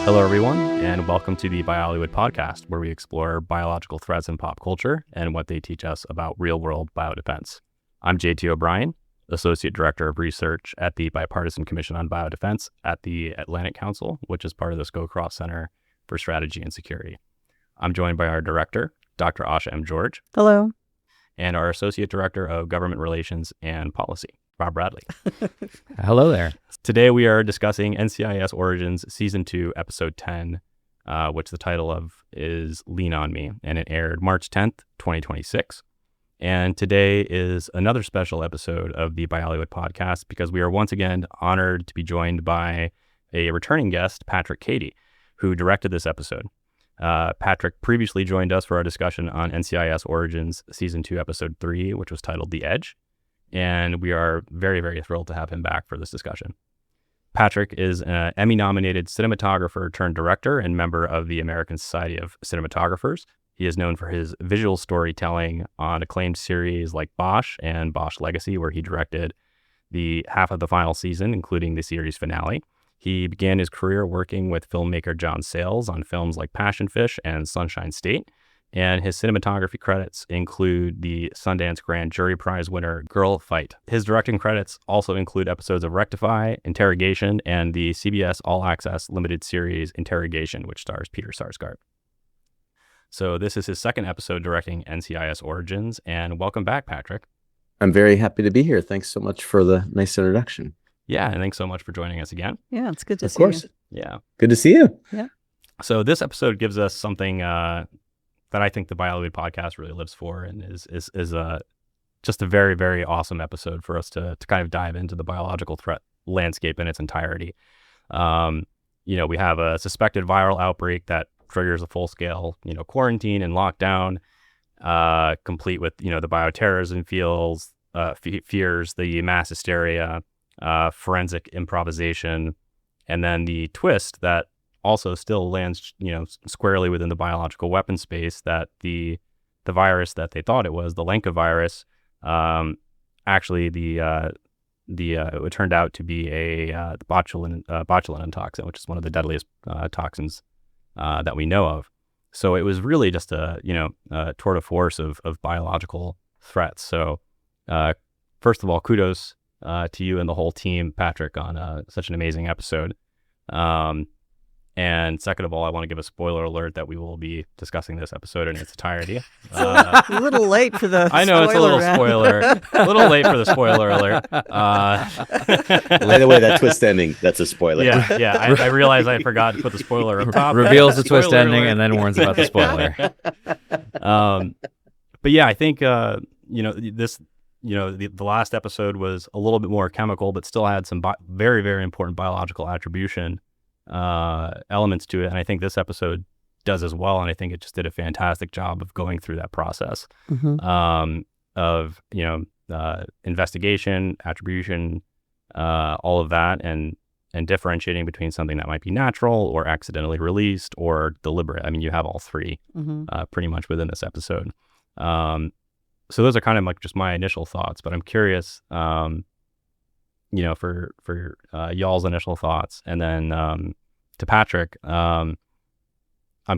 Hello, everyone, and welcome to the Biollywood Podcast, where we explore biological threats in pop culture and what they teach us about real-world biodefense. I'm JT O'Brien, Associate Director of Research at the Bipartisan Commission on Biodefense at the Atlantic Council, which is part of the Scowcroft Center for Strategy and Security. I'm joined by our Director, Dr. Asha M. George. Hello. And our Associate Director of Government Relations and Policy, Rob Bradley. Hello there. Today we are discussing NCIS Origins Season 2, Episode 10, which the title of is Lean On Me, and it aired March 10th, 2026. And today is another special episode of the Biollywood Podcast because we are once again honored to be joined by a returning guest, Patrick Cady, who directed this episode. Patrick previously joined us for our discussion on NCIS Origins Season 2, Episode 3, which was titled The Edge. And we are very, very thrilled to have him back for this discussion. Patrick is an Emmy-nominated cinematographer-turned-director and member of the American Society of Cinematographers. He is known for his visual storytelling on acclaimed series like Bosch and Bosch Legacy, where he directed the half of the final season, including the series finale. He began his career working with filmmaker John Sayles on films like Passion Fish and Sunshine State. And his cinematography credits include the Sundance Grand Jury Prize winner Girlfight. His directing credits also include episodes of Rectify, Interrogation, and the CBS All Access limited series Interrogation, which stars Peter Sarsgaard. So this is his second episode directing NCIS Origins, and welcome back, Patrick. I'm very happy to be here. Thanks so much for the nice introduction. Yeah, and thanks so much for joining us again. Yeah, it's good to see you. Of course. Yeah. Good to see you. Yeah. So this episode gives us something that I think the Biollywood Podcast really lives for, and is just a very, very awesome episode for us to kind of dive into the biological threat landscape in its entirety. We have a suspected viral outbreak that triggers a full-scale, quarantine and lockdown, complete with, the bioterrorism fears, the mass hysteria, forensic improvisation, and then the twist that also still lands, squarely within the biological weapon space, that the virus that they thought it was, the Lenka virus, actually it turned out to be the botulinum toxin, which is one of the deadliest toxins that we know of. So it was really just a tour de force of biological threats. So first of all, kudos to you and the whole team, Patrick, on such an amazing episode. And second of all, I want to give a spoiler alert that we will be discussing this episode in its entirety. A little late for the I know it's a little spoiler. A little late for the spoiler alert. By the way, that twist ending, that's a spoiler. Yeah. I realized I forgot to put the spoiler up top. Reveals the twist ending and then warns about the spoiler. But yeah, I think, this, the last episode was a little bit more chemical, but still had some very, very important biological attribution elements to it, and I think this episode does as well, and I think it just did a fantastic job of going through that process of investigation, attribution, all of that, and differentiating between something that might be natural or accidentally released or deliberate. I mean, you have all three pretty much within this episode. So those are kind of like just my initial thoughts, but I'm curious for y'all's initial thoughts. And then to Patrick, I'm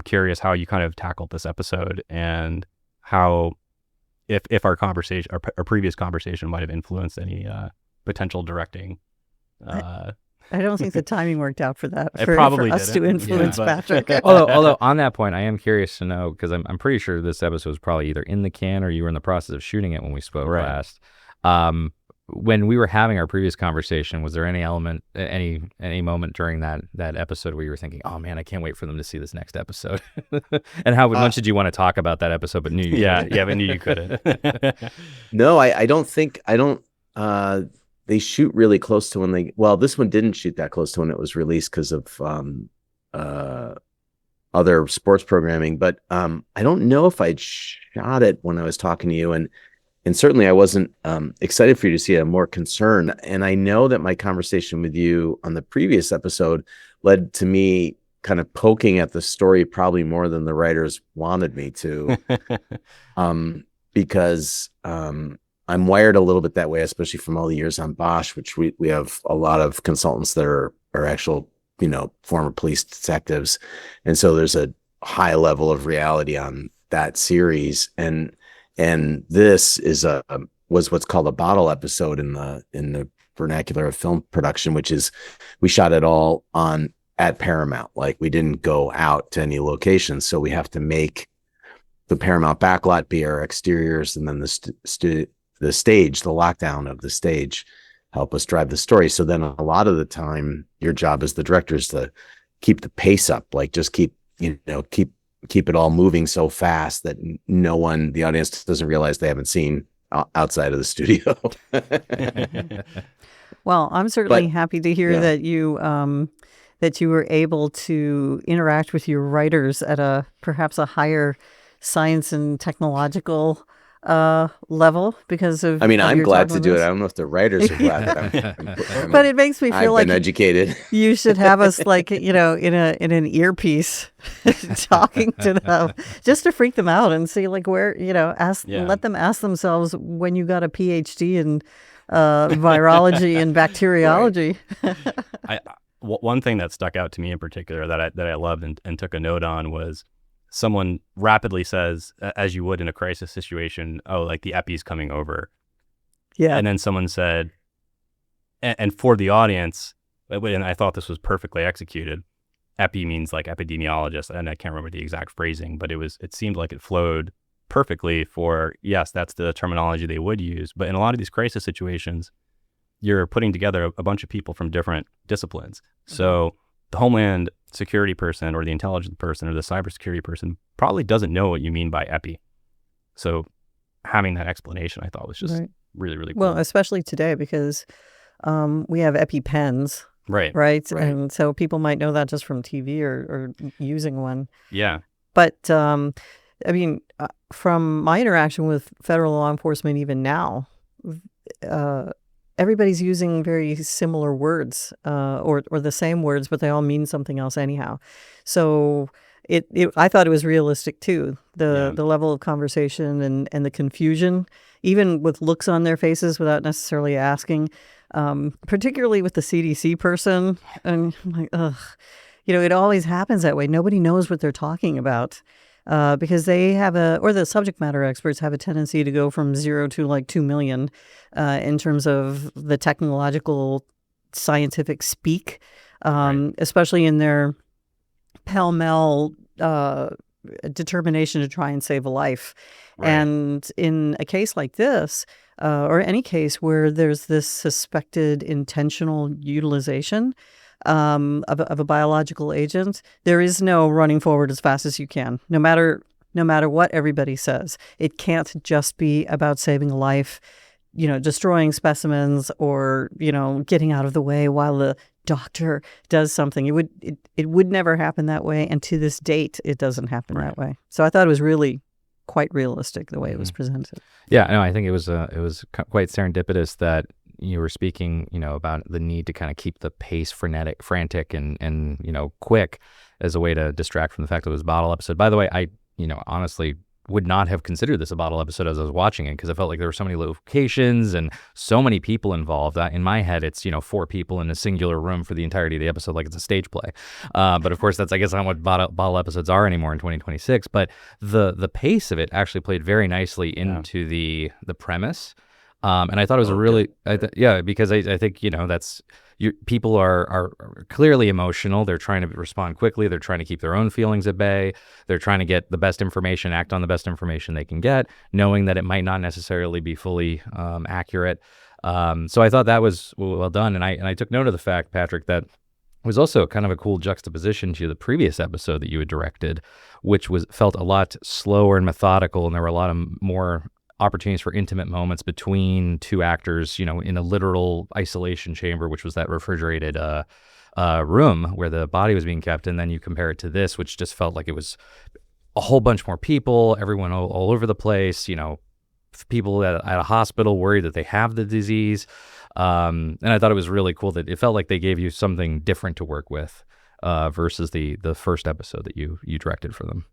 curious how you kind of tackled this episode and how, if our conversation, our previous conversation might have influenced any potential directing. I don't think the timing worked out for that. For us to influence Patrick. although on that point, I am curious to know, because I'm pretty sure this episode was probably either in the can or you were in the process of shooting it when we spoke last. When we were having our previous conversation, was there any element, any moment during that episode where you were thinking, "Oh man, I can't wait for them to see this next episode"? And how much did you want to talk about that episode, but knew you couldn't? but knew you couldn't. No, I don't. They shoot really close to when this one didn't shoot that close to when it was released because of other sports programming. But I don't know if I'd shot it when I was talking to you, and certainly I wasn't excited for you to see it. I'm more concerned. And I know that my conversation with you on the previous episode led to me kind of poking at the story probably more than the writers wanted me to, because I'm wired a little bit that way, especially from all the years on Bosch, which we have a lot of consultants that are actual former police detectives. And so there's a high level of reality on that series. And this was what's called a bottle episode in the vernacular of film production, which is we shot it all at Paramount. Like, we didn't go out to any locations. So we have to make the Paramount backlot be our exteriors, and then the stage, the lockdown of the stage, help us drive the story. So then a lot of the time, your job as the director is to keep the pace up, like just keep it all moving so fast that the audience doesn't realize they haven't seen outside of the studio. Well, I'm certainly happy to hear that you were able to interact with your writers at perhaps a higher science and technological level because of. I mean, I'm glad to do it. I don't know if the writers are glad. But it makes me feel like I've been educated. You should have us in an earpiece talking to them just to freak them out and see where let them ask themselves when you got a PhD in virology and bacteriology. One thing that stuck out to me in particular that I loved and took a note on was someone rapidly says, as you would in a crisis situation, oh, like the epi's coming over. Yeah. And then someone said, and for the audience, and I thought this was perfectly executed, epi means like epidemiologist, and I can't remember the exact phrasing, but it seemed like it flowed perfectly for, yes, that's the terminology they would use. But in a lot of these crisis situations, you're putting together a bunch of people from different disciplines. So the Homeland Security person or the intelligence person or the cybersecurity person probably doesn't know what you mean by epi. So having that explanation, I thought was just really, really cool. Well, especially today because we have EpiPens. Right. And so people might know that just from TV or using one. Yeah. But I mean, from my interaction with federal law enforcement, even now, everybody's using very similar words or the same words, but they all mean something else anyhow. So I thought it was realistic too. The level of conversation and the confusion, even with looks on their faces without necessarily asking, particularly with the CDC person. And I'm like, ugh, it always happens that way. Nobody knows what they're talking about. Because they or the subject matter experts have a tendency to go from 0 to 2 million in terms of the technological scientific speak, especially in their pell-mell determination to try and save a life. Right. And in a case like this, or any case where there's this suspected intentional utilization of a biological agent, there is no running forward as fast as you can, no matter what everybody says. It can't just be about saving a life, destroying specimens or, getting out of the way while the doctor does something. It would never happen that way. And to this date, it doesn't happen that way. So I thought it was really quite realistic the way it was presented. Yeah, no, I think it was quite serendipitous that you were speaking, about the need to kind of keep the pace frantic and quick as a way to distract from the fact that it was a bottle episode. By the way, I, honestly would not have considered this a bottle episode as I was watching it because I felt like there were so many locations and so many people involved. In my head, it's, 4 people in a singular room for the entirety of the episode, like it's a stage play. But of course, that's, I guess, not what bottle episodes are anymore in 2026. But the pace of it actually played very nicely into the premise. And I thought it was because I think, that's people are clearly emotional. They're trying to respond quickly. They're trying to keep their own feelings at bay. They're trying to get the best information, act on the best information they can get, knowing that it might not necessarily be fully accurate. So I thought that was well done. And I took note of the fact, Patrick, that was also kind of a cool juxtaposition to the previous episode that you had directed, which felt a lot slower and methodical, and there were a lot of more opportunities for intimate moments between 2 actors, in a literal isolation chamber, which was that refrigerated room where the body was being kept. And then you compare it to this, which just felt like it was a whole bunch more people, everyone all over the place, people at a hospital worried that they have the disease. And I thought it was really cool that it felt like they gave you something different to work with versus the first episode that you directed for them.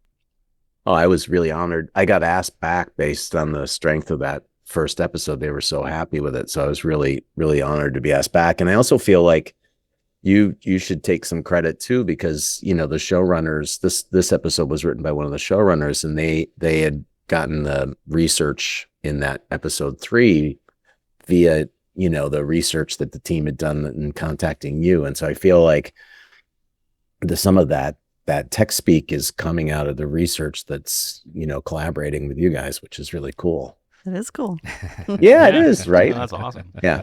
Oh, I was really honored. I got asked back based on the strength of that first episode. They were so happy with it. So I was really, really honored to be asked back. And I also feel like, you should take some credit too, because the showrunners, this episode was written by one of the showrunners, and they had gotten the research in that episode 3 via the research that the team had done in contacting you. And so I feel like some of that tech speak is coming out of the research that's collaborating with you guys, which is really cool. It is cool. Yeah, it is, right? Yeah, that's awesome. Yeah.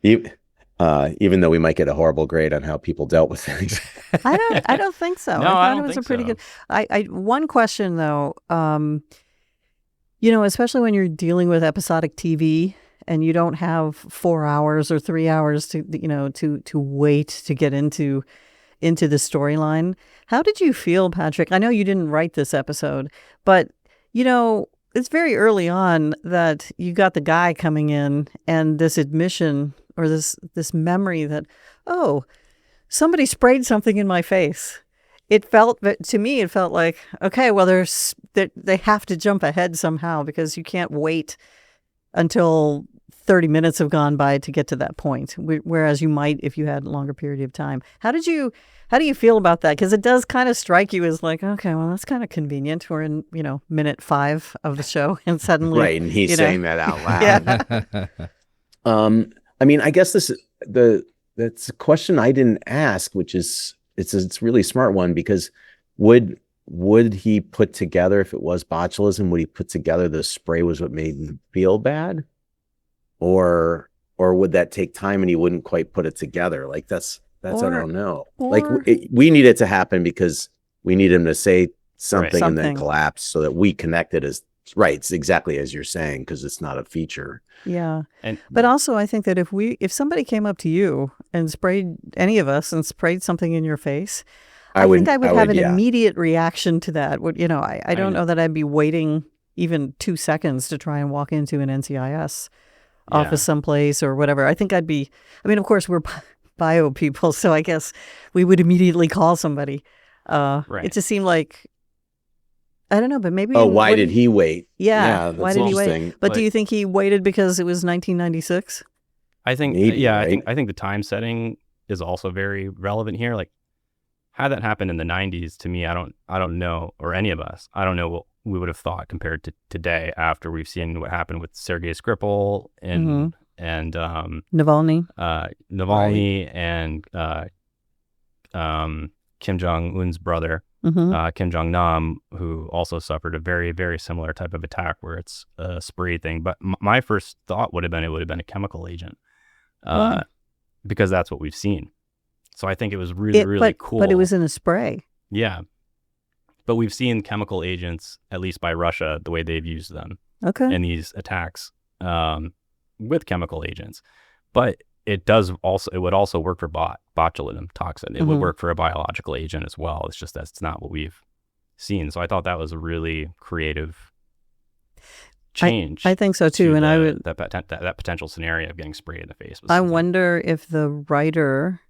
Even though we might get a horrible grade on how people dealt with things. I don't think so. No, I don't thought it was think a pretty so. good. One question though, especially when you're dealing with episodic TV and you don't have 4 hours or 3 hours to wait to get into the storyline. How did you feel, Patrick? I know you didn't write this episode, but it's very early on that you got the guy coming in and this admission or this memory that, oh, somebody sprayed something in my face. To me, it felt like, okay, well, they have to jump ahead somehow because you can't wait until 30 minutes have gone by to get to that point, whereas you might if you had a longer period of time. How do you feel about that? Because it does kind of strike you as like, okay, well, that's kind of convenient. We're in, minute 5 of the show and suddenly. Right, and he's saying that out loud. Yeah. I mean, I guess that's a question I didn't ask, which is, it's a really smart one, because would he put together, if it was botulism, would he put together the spray was what made him feel bad? Or would that take time and he wouldn't quite put it together? Like that's I don't know. Like we need it to happen because we need him to say something and then collapse so that we connect it as right. It's exactly as you're saying, because it's not a feature. Yeah. But also I think that if somebody came up to you and sprayed any of us and sprayed something in your face, I think I would have an immediate reaction to that. I don't know that I'd be waiting even 2 seconds to try and walk into an NCIS office someplace or whatever. I think of course we're bio people, so I guess we would immediately call somebody. Right. It just seemed like, I don't know, but maybe. Oh, why did he wait? Yeah, why did he wait? But do you think he waited because it was 1996? I think, maybe, right? I think the time setting is also very relevant here. Like, had that happened in the 90s, to me, I don't know, or any of us, I don't know what we would have thought compared to today after we've seen what happened with Sergei Skripal and Navalny, and Kim Jong-un's brother, Kim Jong-nam, who also suffered a very, very similar type of attack where it's a spray thing. But my first thought would have been it would have been a chemical agent, because that's what we've seen. So I think it was really cool. But it was in a spray. Yeah. But we've seen chemical agents, at least by Russia, the way they've used them in these attacks with chemical agents. But it would also work for botulism toxin. It would work for a biological agent as well. It's just that's not what we've seen. So I thought that was a really creative change. I think so too. And that potential scenario of getting sprayed in the face. I wonder if the writer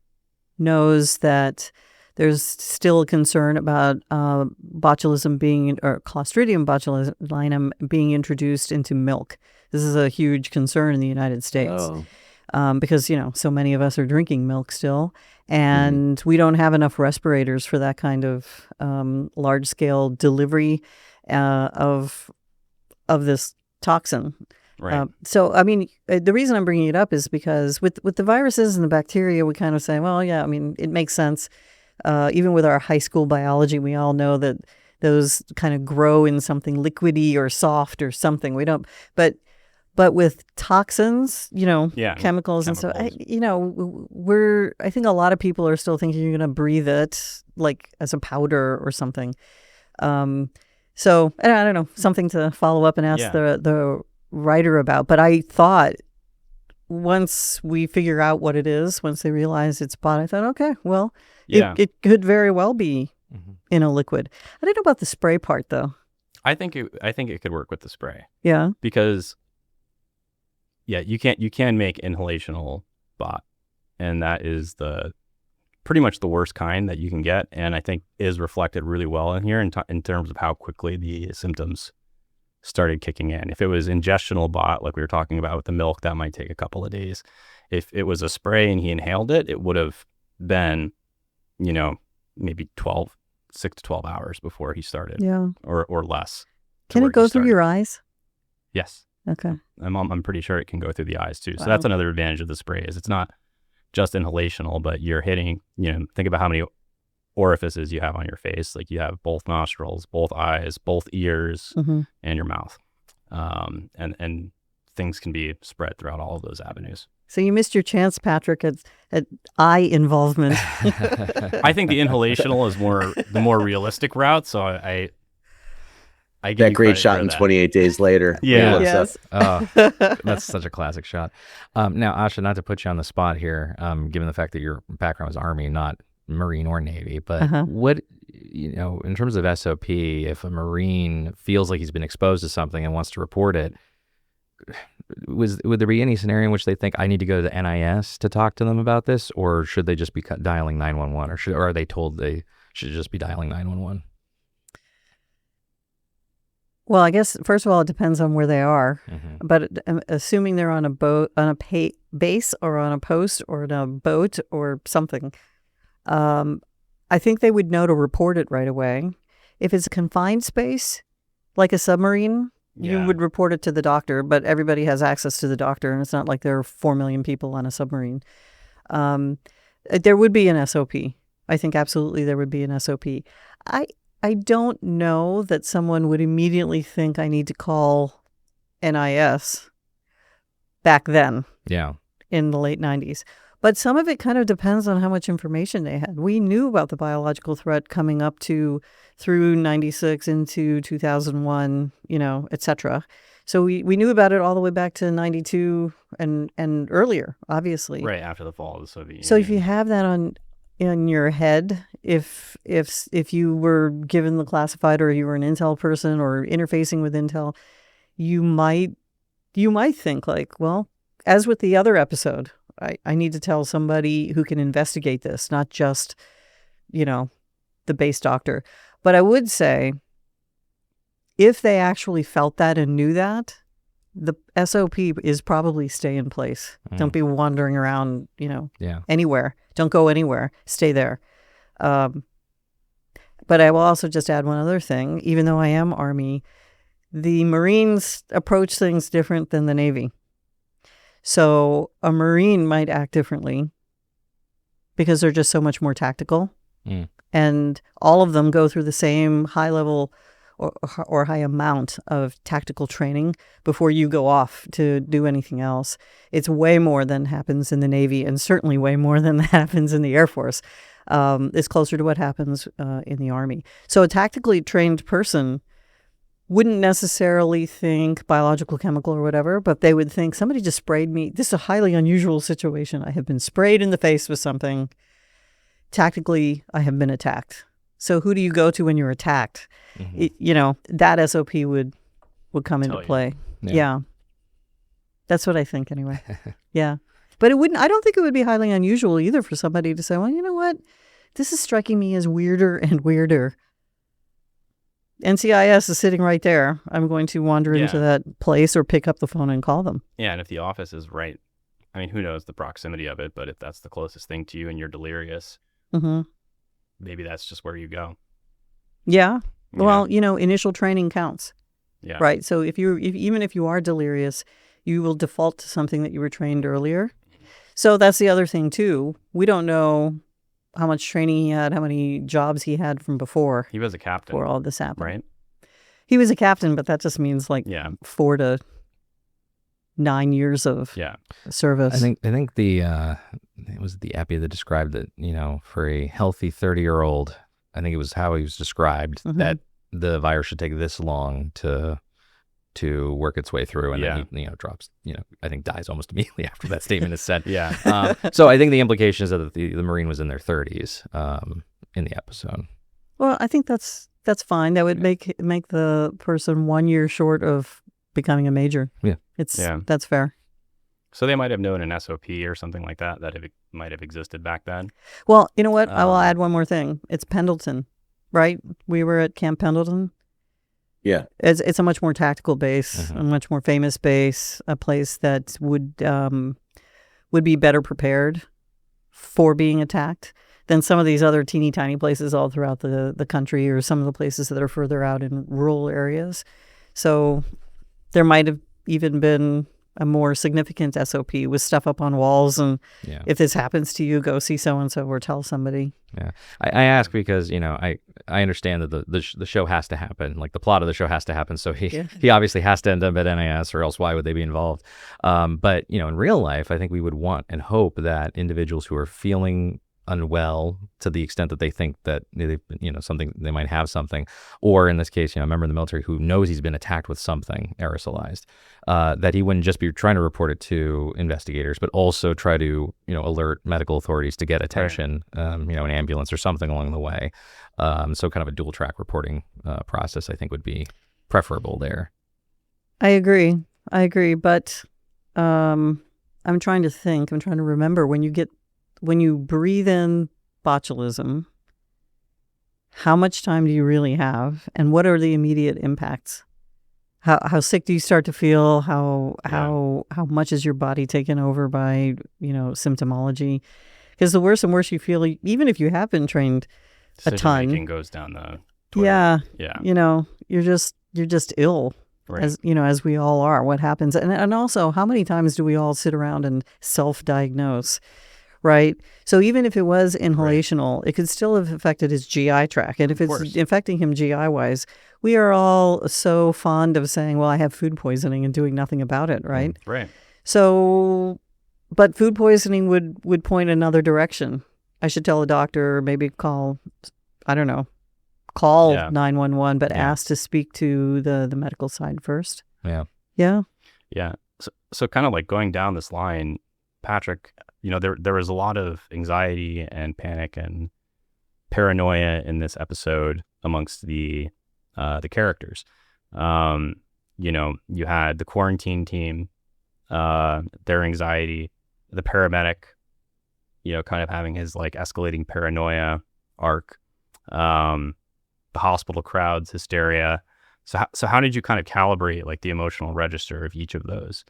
knows that there's still a concern about botulism or Clostridium botulinum being introduced into milk. This is a huge concern in the United States because, so many of us are drinking milk still, and we don't have enough respirators for that kind of large-scale delivery of this toxin. Right. So, I mean, the reason I'm bringing it up is because with the viruses and the bacteria, we kind of say, well, yeah, I mean, it makes sense. Even with our high school biology, we all know that those kind of grow in something liquidy or soft or something. We don't, but with toxins, chemicals and so, I think a lot of people are still thinking you're going to breathe it like as a powder or something. So I don't know, something to follow up and ask the writer about. But I thought once we figure out what it is, once they realize it's pot, I thought, okay, well, it could very well be in a liquid. I don't know about the spray part though. I think it could work with the spray. Yeah. Because you can make inhalational bot, and that is pretty much the worst kind that you can get, and I think is reflected really well in here in terms of how quickly the symptoms started kicking in. If it was ingestional bot, like we were talking about with the milk, that might take a couple of days. If it was a spray and he inhaled it, it would have been, maybe 6 to 12 hours before he started. Yeah. Or less. Can it go through your eyes? Yes. Okay. I'm pretty sure it can go through the eyes too. So Wow. that's another advantage of the spray is it's not just inhalational, but you're hitting, think about how many orifices you have on your face. Like you have both nostrils, both eyes, both ears, Mm-hmm. and your mouth. And things can be spread throughout all of those avenues. So you missed your chance, Patrick, at eye involvement. I think the inhalational is the more realistic route. So I give that you great credit shot for in that. 28 days later. Yeah. When he looks up. Yes. Oh, that's such a classic shot. Now, Asha, not to put you on the spot here, given the fact that your background was Army, not Marine or Navy, but what, in terms of SOP, if a Marine feels like he's been exposed to something and wants to report it, would there be any scenario in which they think I need to go to the NIS to talk to them about this, or should they just be dialing 911, or are they told they should just be dialing 911? Well, I guess, first of all, it depends on where they are. Mm-hmm. But assuming they're on a boat, on a base or on a post or on a boat or something, I think they would know to report it right away. If it's a confined space, like a submarine, you would report it to the doctor, but everybody has access to the doctor, and it's not like there are 4 million people on a submarine. There would be an SOP. I think absolutely there would be an SOP. I don't know that someone would immediately think I need to call NIS back then. Yeah. In the late 90s. But some of it kind of depends on how much information they had. We knew about the biological threat coming up through 96 into 2001, et cetera. So we knew about it all the way back to 92 and earlier, obviously. Right after the fall of the Soviet Union. So if you have that in your head, if you were given the classified or you were an intel person or interfacing with intel, you might think like, well, as with the other episode, I need to tell somebody who can investigate this, not just, the base doctor. But I would say if they actually felt that and knew that, the SOP is probably stay in place. Don't be wandering around, anywhere. Don't go anywhere. Stay there. But I will also just add one other thing. Even though I am Army, the Marines approach things different than the Navy. So a Marine might act differently because they're just so much more tactical. And all of them go through the same high level or high amount of tactical training before you go off to do anything else. It's way more than happens in the Navy, and certainly way more than happens in the Air Force. It's closer to what happens in the Army. So a tactically trained person wouldn't necessarily think biological, chemical, or whatever, but they would think somebody just sprayed me. This is a highly unusual situation. I have been sprayed in the face with something. Tactically, I have been attacked. So who do you go to when you're attacked? That SOP would come into play. Yeah. That's what I think anyway. Yeah. But I don't think it would be highly unusual either for somebody to say, well, you know what? This is striking me as weirder and weirder. NCIS is sitting right there. I'm going to wander into that place or pick up the phone and call them. Yeah, and if the office is right, I mean, who knows the proximity of it, but if that's the closest thing to you and you're delirious, maybe that's just where you go. Yeah. Well, initial training counts. Yeah. Right. So even if you are delirious, you will default to something that you were trained earlier. So that's the other thing too. We don't know how much training he had, how many jobs he had from before. He was a captain. Before all this happened. Right? He was a captain, but that just means 4 to 9 years of service. I think it was the epi that described that, for a healthy 30-year-old, I think it was how he was described, that the virus should take this long to work its way through, and then he drops, I think dies almost immediately after that statement is said. So I think the implication is that the Marine was in their 30s in the episode. Well, I think that's fine. That would make the person 1 year short of becoming a major. Yeah. That's fair. So they might have known an SOP or something like that it might have existed back then. Well, you know what? I will add one more thing. It's Pendleton, right? We were at Camp Pendleton. Yeah. It's a much more tactical base, a much more famous base, a place that would be better prepared for being attacked than some of these other teeny tiny places all throughout the country, or some of the places that are further out in rural areas. So there might have even been a more significant SOP with stuff up on walls, and if this happens to you, go see so-and-so or tell somebody. Yeah. I ask because, I understand that the show has to happen. Like, the plot of the show has to happen. So he obviously has to end up at NIS, or else why would they be involved? But, in real life, I think we would want and hope that individuals who are feeling unwell to the extent that they think that they might have something, or in this case, a member of the military who knows he's been attacked with something aerosolized, that he wouldn't just be trying to report it to investigators, but also try to alert medical authorities to get attention, an ambulance or something along the way. So kind of a dual track reporting process, I think, would be preferable there. I agree, but I'm trying to remember, when you breathe in botulism, how much time do you really have, and what are the immediate impacts? How sick do you start to feel? How much is your body taken over by symptomology? Because the worse and worse you feel, even if you have been trained a ton, decision-making goes down the toilet. you're just ill. Right. As we all are. What happens, and also, how many times do we all sit around and self-diagnose? Right. So even if it was inhalational, it could still have affected his GI tract. And if it's affecting him GI wise, we are all so fond of saying, well, I have food poisoning, and doing nothing about it. Right. Right. So, but food poisoning would point another direction. I should tell a doctor, or maybe call 911, but ask to speak to the medical side first. Yeah. Yeah. Yeah. So kind of like going down this line, Patrick, there was a lot of anxiety and panic and paranoia in this episode amongst the characters. You had the quarantine team, their anxiety, the paramedic, kind of having his like escalating paranoia arc, the hospital crowd's hysteria. So how did you kind of calibrate like the emotional register of each of those?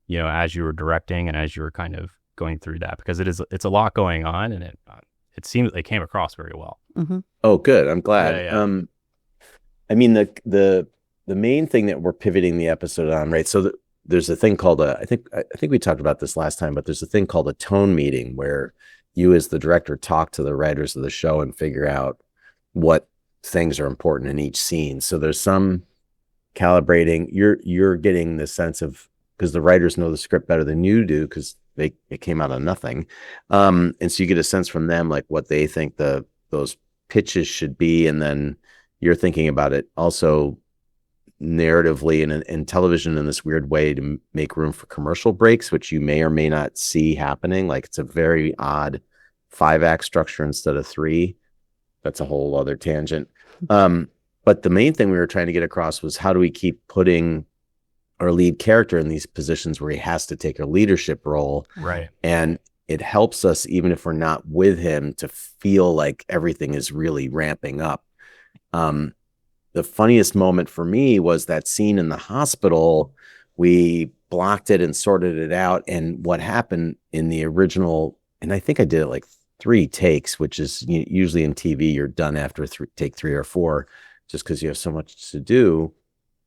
As you were directing and as you were kind of going through that, because it's a lot going on, and it seems they came across very well. Mm-hmm. Oh, good. I'm glad. Yeah. I mean, the main thing that we're pivoting the episode on, right? So there's a thing called I think we talked about this last time, but there's a thing called a tone meeting, where you as the director talk to the writers of the show and figure out what things are important in each scene. So there's some calibrating. You're getting the sense of, because the writers know the script better than you do, because it came out of nothing. And so you get a sense from them, like what they think those pitches should be. And then you're thinking about it also narratively in television in this weird way to make room for commercial breaks, which you may or may not see happening. Like, it's a very odd 5-act structure instead of 3. That's a whole other tangent. But the main thing we were trying to get across was, how do we keep putting our lead character in these positions where he has to take a leadership role. Right. And it helps us, even if we're not with him, to feel like everything is really ramping up. The funniest moment for me was that scene in the hospital. We blocked it and sorted it out. And what happened in the original, and I think I did it like 3 takes, which is usually in TV, you're done after take 3 or 4, just because you have so much to do.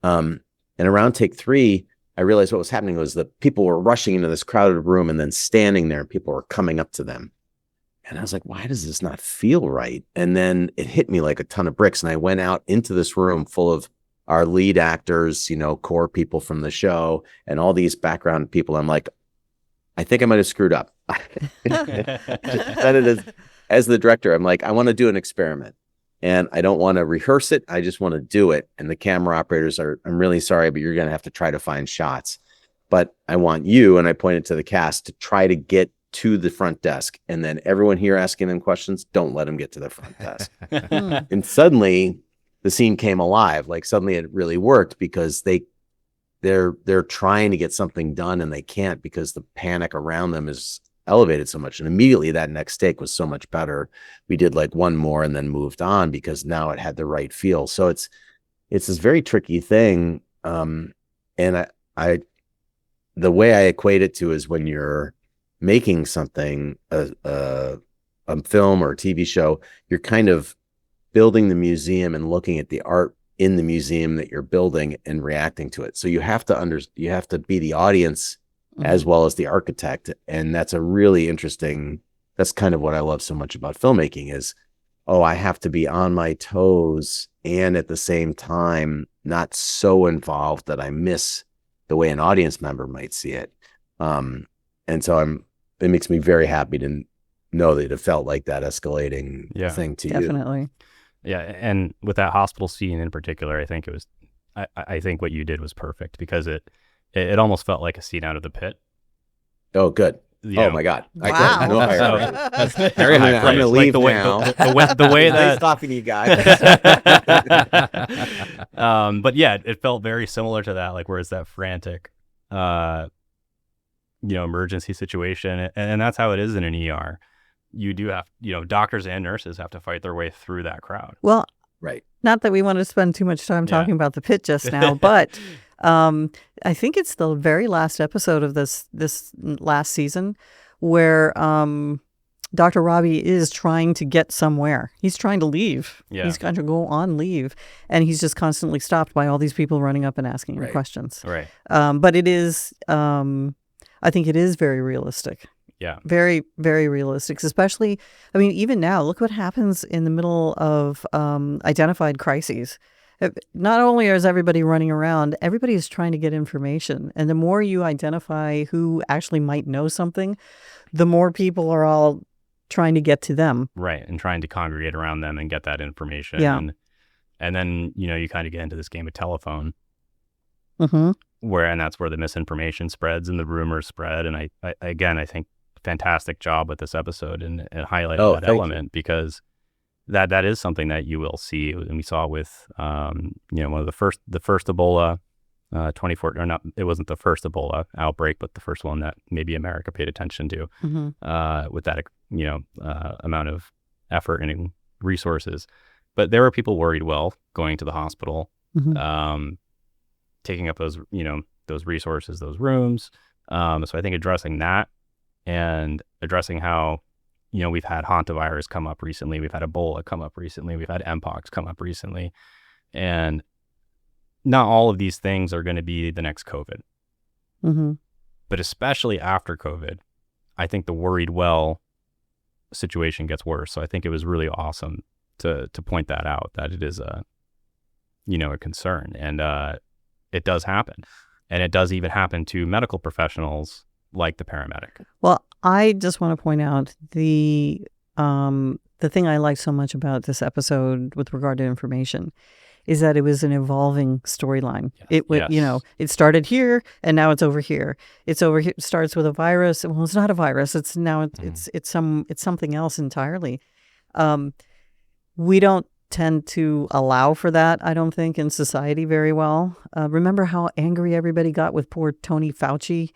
And around take 3, I realized what was happening was that people were rushing into this crowded room and then standing there, and people were coming up to them. And I was like, why does this not feel right? And then it hit me like a ton of bricks. And I went out into this room full of our lead actors, core people from the show, and all these background people. I'm like, I think I might have screwed up. As the director, I'm like, I want to do an experiment. And I don't want to rehearse it. I just want to do it. And the camera operators I'm really sorry, but you're going to have to try to find shots. But I want you, and I pointed to the cast, to try to get to the front desk. And then everyone here asking them questions, don't let them get to the front desk. And suddenly the scene came alive. Like, suddenly it really worked, because they're trying to get something done and they can't, because the panic around them is elevated so much. And immediately that next take was so much better. We did like one more and then moved on, because now it had the right feel. So it's this very tricky thing. And I the way I equate it to is when you're making something, a film or a TV show, you're kind of building the museum and looking at the art in the museum that you're building and reacting to it. So you have to be the audience as well as the architect. And that's a really interesting, that's kind of what I love so much about filmmaking is, I have to be on my toes and at the same time, not so involved that I miss the way an audience member might see it. And so it makes me very happy to know that it felt like that escalating thing to you. Definitely. Yeah. And with that hospital scene in particular, I think I think what you did was perfect because it almost felt like a scene out of The Pit. Oh, good. You my God. Wow. I couldn't. That's very high praise. I'm going to leave the way, now. The way Nice that... talking to you guys. But yeah, it felt very similar to that, like where it's that frantic, emergency situation. And that's how it is in an ER. You do have, doctors and nurses have to fight their way through that crowd. Well, right. Not that we want to spend too much time talking about The Pit just now, but I think it's the very last episode of this last season where Dr. Robbie is trying to get somewhere. He's trying to leave. Yeah. He's going to go on leave, and he's just constantly stopped by all these people running up and asking him questions. Right. But it is, I think it is very realistic. Yeah. Very, very realistic, especially, even now, look what happens in the middle of identified crises. Not only is everybody running around, everybody is trying to get information. And the more you identify who actually might know something, the more people are all trying to get to them. Right. And trying to congregate around them and get that information. Yeah. And then, you kind of get into this game of telephone. Mm-hmm. And that's where the misinformation spreads and the rumors spread. And I think fantastic job with this episode and highlighting that element because that is something that you will see, and we saw with one of the first Ebola 2014, or not, it wasn't the first Ebola outbreak, but the first one that maybe America paid attention to with that amount of effort and resources. But there were people worried going to the hospital, taking up those resources, those rooms. So I think addressing that and addressing how we've had hantavirus come up recently. We've had Ebola come up recently. We've had Mpox come up recently. And not all of these things are going to be the next COVID. Mm-hmm. But especially after COVID, I think the worried well situation gets worse. So I think it was really awesome to point that out, that it is a concern. And it does happen. And it does even happen to medical professionals like the paramedic. Well, I just want to point out the thing I liked so much about this episode with regard to information is that it was an evolving storyline. Yes. It started here and now it's over here. It's over here. It starts with a virus. Well, it's not a virus. It's something else entirely. We don't tend to allow for that, I don't think, in society very well. Remember how angry everybody got with poor Tony Fauci?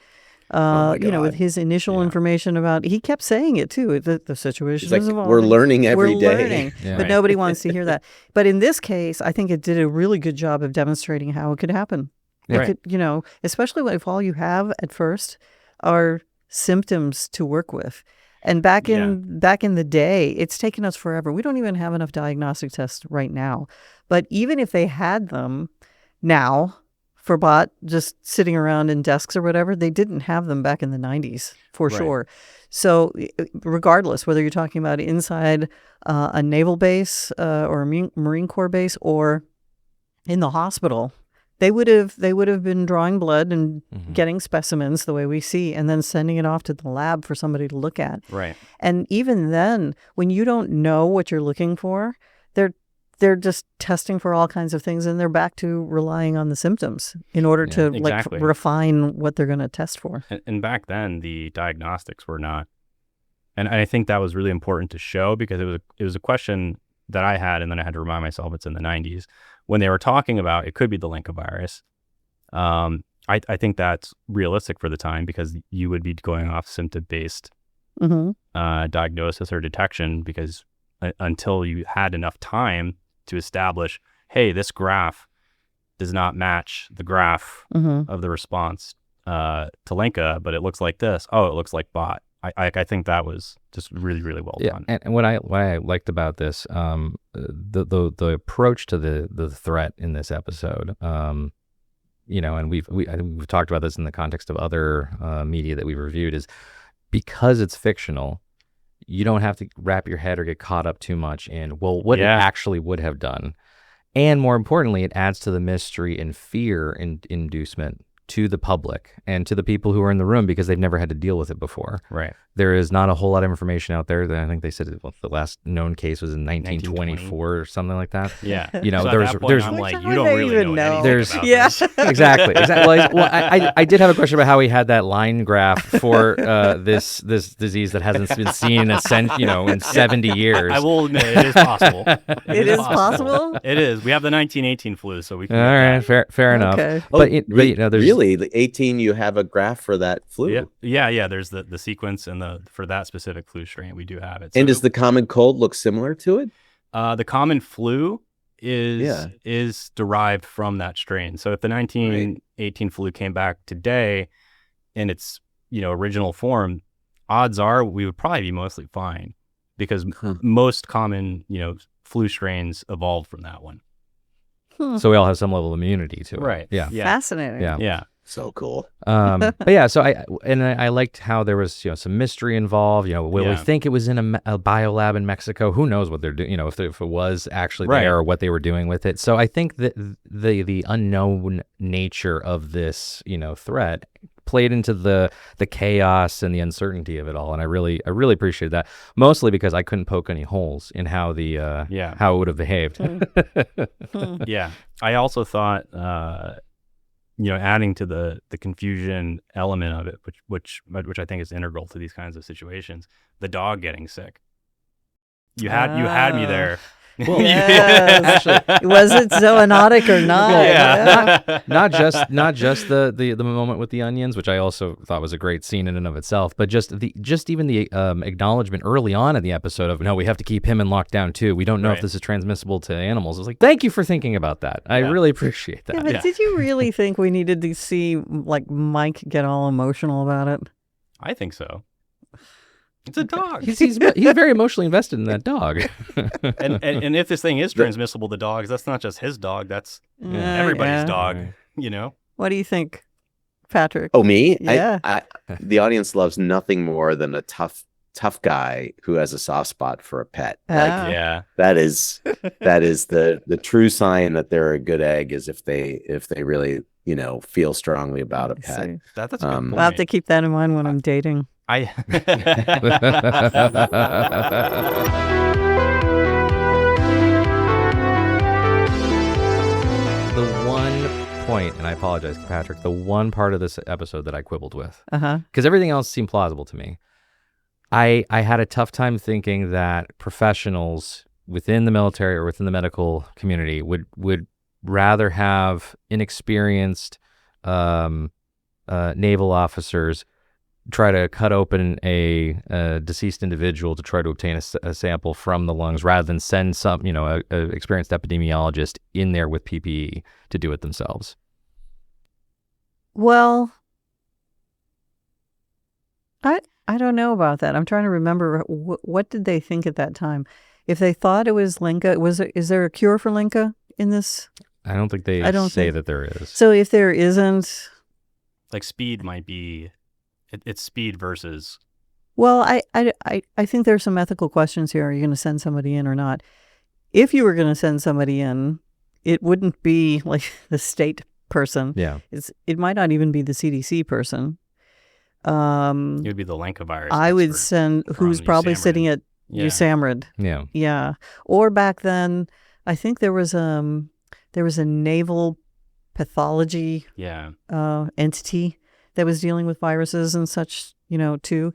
With his initial information about, he kept saying it too, the situation is evolving. We're learning every day. Learning, but nobody wants to hear that. But in this case, I think it did a really good job of demonstrating how it could happen. Right. It could, especially if all you have at first are symptoms to work with. And back in the day, it's taken us forever. We don't even have enough diagnostic tests right now. But even if they had them now, for bot just sitting around in desks or whatever, they didn't have them back in the 90s for sure. So regardless, whether you're talking about inside a naval base or a Marine Corps base or in the hospital, they would have been drawing blood and getting specimens the way we see, and then sending it off to the lab for somebody to look at. Right. And even then, when you don't know what you're looking for, they're just testing for all kinds of things, and they're back to relying on the symptoms in order to refine what they're going to test for. And back then, the diagnostics were not, and I think that was really important to show because it was a question that I had, and then I had to remind myself it's in the 90s when they were talking about it could be the Lyme virus. I think that's realistic for the time because you would be going off symptom-based diagnosis or detection because until you had enough time to establish, hey, this graph does not match the graph of the response to Lenka, but it looks like this. Oh, it looks like bot. I think that was just really, really well done. And what I liked about this, the approach to the threat in this episode, you know, and I think we've talked about this in the context of other media that we've reviewed, is because it's fictional, you don't have to wrap your head or get caught up too much in, well, what it actually would have done. And more importantly, it adds to the mystery and fear inducement to the public and to the people who are in the room because they've never had to deal with it before. Right. There is not a whole lot of information out there. I think they said the last known case was in 1924 or something like that. Yeah. You know, so there's I'm like, How you would don't they really even know know? anything about Yeah. this. Exactly. Well, I did have a question about how he had that line graph for this disease that hasn't been seen in 70 years. I will admit it is possible. It is possible? It is. We have the 1918 flu, so we can. All right, fair enough. Okay. But you know, there's really, the 18, you have a graph for that flu. Yeah. There's the sequence and for that specific flu strain, we do have it. And does the common cold look similar to it? The common flu is derived from that strain. So if the 1918 flu came back today in its original form, odds are we would probably be mostly fine because most common flu strains evolved from that one. So we all have some level of immunity to it. Right. Yeah. Fascinating. Yeah. So cool. But yeah, so I liked how there was some mystery involved. We think it was in a biolab in Mexico. Who knows what they're doing? If it was actually there or what they were doing with it. So I think that the unknown nature of this threat played into the chaos and the uncertainty of it all, and I really appreciated that. Mostly because I couldn't poke any holes in how how it would have behaved. Yeah, I also thought. Adding to the confusion element of it, which I think is integral to these kinds of situations, the dog getting sick. You had me there. Well, yes. actually, was it zoonotic or not? Yeah. not just the moment with the onions, which I also thought was a great scene in and of itself, but just even the acknowledgement early on in the episode of, no, we have to keep him in lockdown too. We don't know if this is transmissible to animals. It's like, thank you for thinking about that. I really appreciate that. Yeah, but did you really think we needed to see like Mike get all emotional about it? I think so. It's a dog. He's very emotionally invested in that dog. and if this thing is transmissible to dogs, that's not just his dog. That's everybody's dog. What do you think, Patrick? Oh, me? Yeah. The audience loves nothing more than a tough guy who has a soft spot for a pet. That is the true sign that they're a good egg, is if they really feel strongly about a pet. That's a good point. I'll have to keep that in mind when I'm dating. The one point, and I apologize, Patrick, the one part of this episode that I quibbled with, because everything else seemed plausible to me. I had a tough time thinking that professionals within the military or within the medical community would rather have inexperienced naval officers try to cut open a deceased individual to try to obtain a sample from the lungs, rather than send some, a experienced epidemiologist in there with PPE to do it themselves. Well, I don't know about that. I'm trying to remember what did they think at that time. If they thought it was Linka, is there a cure for Linka in this? I don't think they say that there is. So if there isn't, like speed might be. It's speed versus. Well, I think there's some ethical questions here. Are you going to send somebody in or not? If you were going to send somebody in, it wouldn't be like the state person. Yeah. It might not even be the CDC person. It would be the Linka virus. I would send who's probably sitting at USAMRIID. Yeah. Yeah. Or back then, I think there was a naval pathology entity that was dealing with viruses and such, too.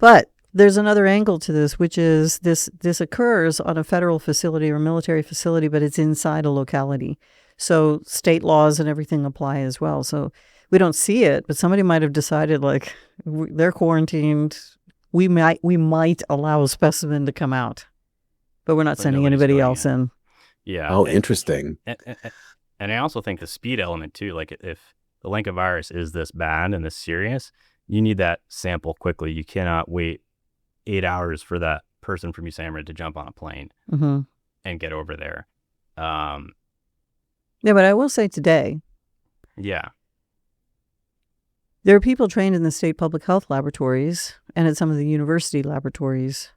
But there's another angle to this, which is this occurs on a federal facility or military facility, but it's inside a locality. So state laws and everything apply as well. So we don't see it, but somebody might have decided, like, they're quarantined. We might allow a specimen to come out, but we're not sending anybody else in. Yeah. Oh, interesting. And I also think the speed element, too, like if the Linka virus is this bad and this serious, you need that sample quickly. You cannot wait 8 hours for that person from USAMRIID to jump on a plane and get over there. Yeah, but I will say today, yeah, there are people trained in the state public health laboratories and at some of the university laboratories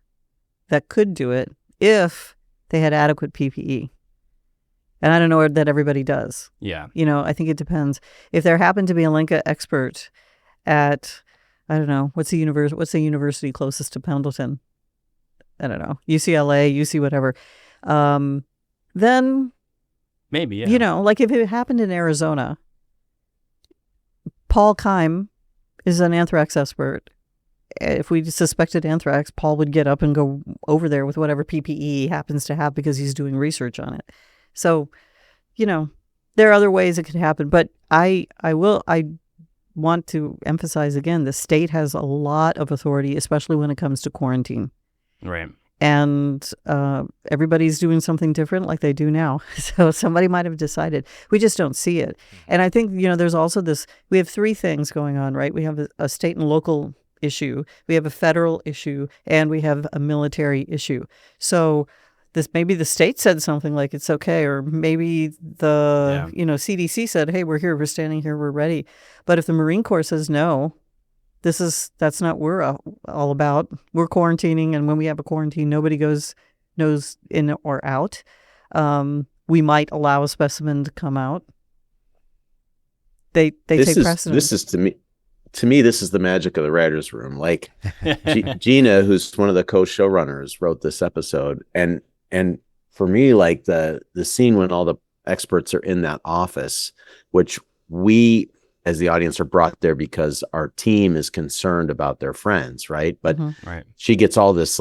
that could do it if they had adequate PPE. And I don't know that everybody does. yeah. I think it depends. If there happened to be a Lenka expert at, I don't know, what's the university closest to Pendleton? I don't know, UCLA, UC whatever. Then Maybe, yeah. like if it happened in Arizona, Paul Keim is an anthrax expert. If we suspected anthrax, Paul would get up and go over there with whatever PPE he happens to have because he's doing research on it. So, there are other ways it could happen. But I want to emphasize again, the state has a lot of authority, especially when it comes to quarantine. Right. And everybody's doing something different like they do now. So somebody might have decided. We just don't see it. And I think, there's also we have three things going on, right? We have a state and local issue, we have a federal issue, and we have a military issue. So maybe the state said something like it's okay, or maybe the CDC said, hey, we're here, we're standing here, we're ready. But if the Marine Corps says no, that's not what we're all about. We're quarantining, and when we have a quarantine, nobody goes in or out. We might allow a specimen to come out. They take precedent. This is to me, this is the magic of the writer's room. Like Gina, who's one of the co-showrunners, wrote this episode, and for me, like the scene when all the experts are in that office, which we as the audience are brought there because our team is concerned about their friends, right? But right. She gets all this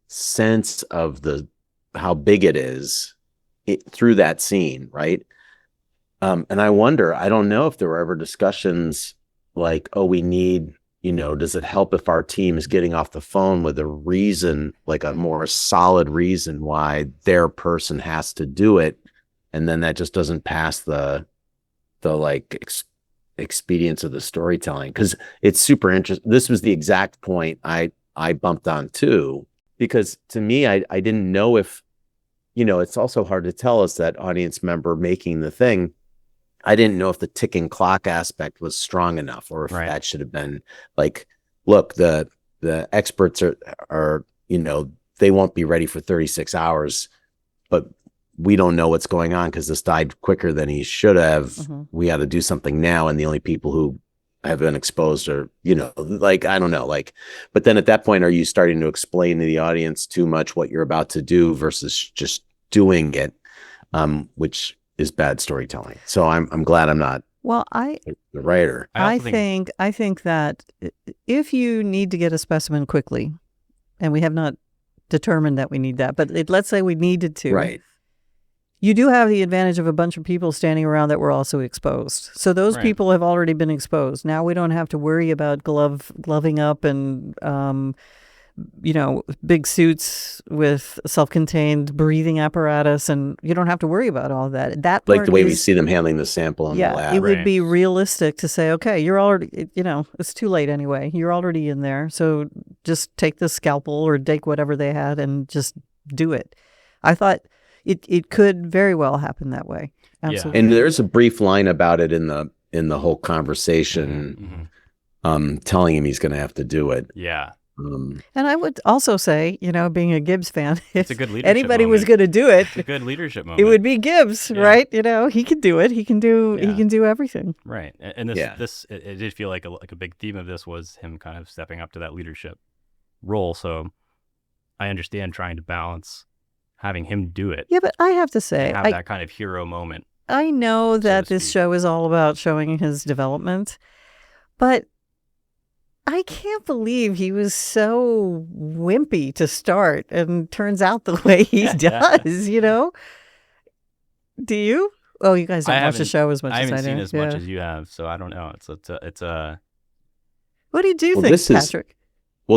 sense of how big it is through that scene, right? And I wonder, I don't know if there were ever discussions like, oh, we need, does it help if our team is getting off the phone with a reason, like a more solid reason why their person has to do it, and then that just doesn't pass the expedience of the storytelling? Because it's super interesting. This was the exact point I bumped on too, because to me, I didn't know if, it's also hard to tell as that audience member making the thing. I didn't know if the ticking clock aspect was strong enough, or if that should have been like, look, the experts are, they won't be ready for 36 hours, but we don't know what's going on because this died quicker than he should have. We got to do something now. And the only people who have been exposed are, like, I don't know, like, but then at that point, are you starting to explain to the audience too much what you're about to do versus just doing it, which is bad storytelling. So I'm glad I'm not the writer. I think that if you need to get a specimen quickly, and we have not determined that we need that, but let's say we needed to, right? You do have the advantage of a bunch of people standing around that were also exposed. So those people have already been exposed. Now we don't have to worry about gloving up and, big suits with self-contained breathing apparatus, and you don't have to worry about all that. That like the way we see them handling the sample in the lab. It would be realistic to say, okay, you're already, it's too late anyway. You're already in there. So just take the scalpel or take whatever they had and just do it. I thought it could very well happen that way. Absolutely. Yeah. And there's a brief line about it in the whole conversation, telling him he's going to have to do it. Yeah. And I would also say, being a Gibbs fan, if a good leadership anybody moment. was going to do it, It's a good leadership moment. it would be Gibbs, right? He can do it. He can do everything. Right. And it did feel like a big theme of this was him kind of stepping up to that leadership role. So I understand trying to balance having him do it. Yeah, but I have to say, have that kind of hero moment. I know that this show is all about showing his development, but I can't believe he was so wimpy to start and turns out the way he does, Do you? Oh, you guys don't watch the show as much as I do. I haven't seen as much as you have, so I don't know. It's a. What do you think, Patrick?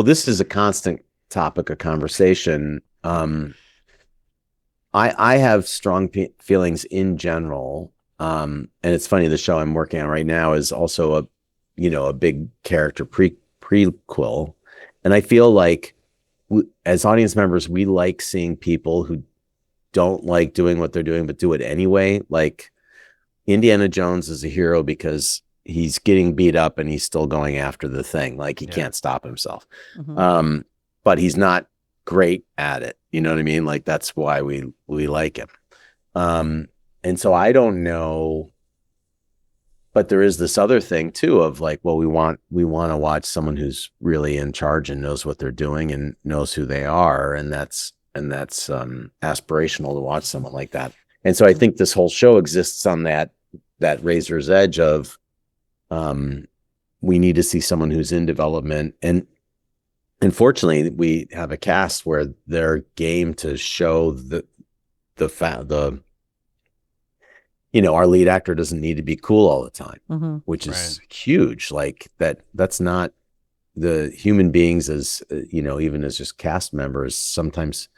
This is a constant topic of conversation. I have strong feelings in general. And it's funny, the show I'm working on right now is also a big character prequel. And I feel like as audience members, we like seeing people who don't like doing what they're doing, but do it anyway. Like Indiana Jones is a hero because he's getting beat up and he's still going after the thing. Like he can't stop himself. But he's not great at it. You know what I mean? Like that's why we like him. And so I don't know, but there is this other thing too of like, well, we want to watch someone who's really in charge and knows what they're doing and knows who they are. And that's aspirational to watch someone like that. And so I think this whole show exists on that razor's edge of, we need to see someone who's in development. And unfortunately, we have a cast where they're game to show our lead actor doesn't need to be cool all the time, which is huge. Like that's not the human beings as, even as just cast members. Sometimes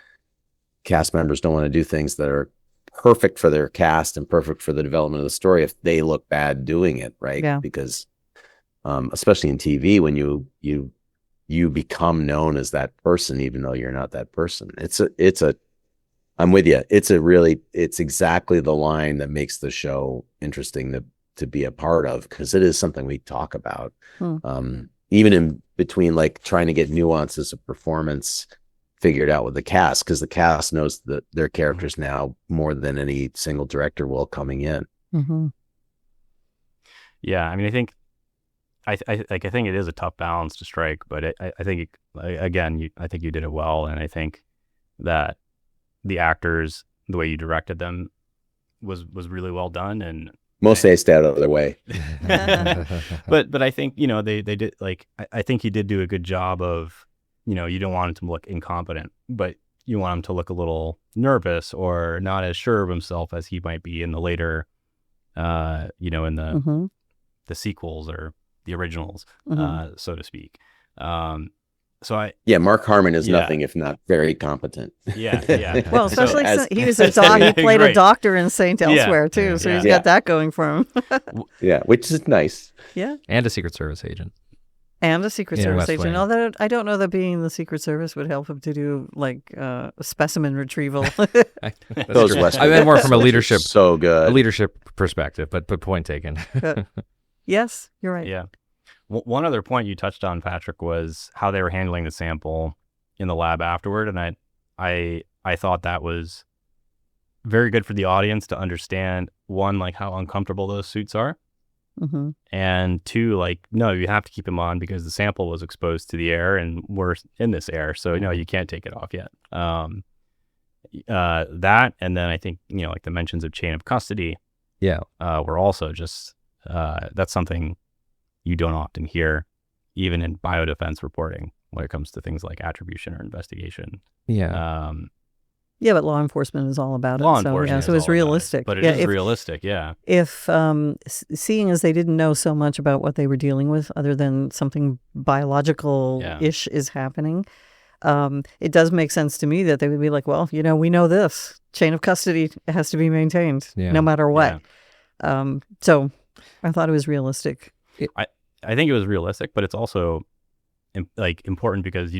cast members don't want to do things that are perfect for their cast and perfect for the development of the story if they look bad doing it. Right. Yeah. Because, especially in TV, when you become known as that person, even though you're not that person, I'm with you. It's exactly the line that makes the show interesting to be a part of, because it is something we talk about. Even in between, like trying to get nuances of performance figured out with the cast, because the cast knows their characters now more than any single director will coming in. Yeah, I mean, I think it is a tough balance to strike, but I think I think you did it well, and I think that the actors, the way you directed them, was really well done. And mostly I stayed out of their way. but I think they did, like I think he did do a good job of, you don't want him to look incompetent, but you want him to look a little nervous or not as sure of himself as he might be in the later, in the sequels or the originals, so to speak. Mark Harmon is nothing if not very competent. Yeah. Well, especially he was he played a doctor in Saint Elsewhere too, so he's got that going for him. Yeah, which is nice. Yeah, and a Secret Service agent. And a Secret Service agent. Although I don't know that being the Secret Service would help him to do like specimen retrieval. Those I meant more from a leadership, so good, a leadership perspective. But point taken. Yes, you're right. Yeah. One other point you touched on, Patrick, was how they were handling the sample in the lab afterward, and I thought that was very good for the audience to understand, one, like how uncomfortable those suits are, and two, like, no, you have to keep them on because the sample was exposed to the air and we're in this air, so you can't take it off yet. That, and then I think like the mentions of chain of custody, were also just that's something you don't often hear, even in biodefense reporting, when it comes to things like attribution or investigation. But law enforcement is all about it. So it's realistic. But it is realistic, yeah. If seeing as they didn't know so much about what they were dealing with, other than something biological-ish is happening, it does make sense to me that they would be like, well, we know this. Chain of custody has to be maintained no matter what. So I thought it was realistic. I think it was realistic, but it's also important because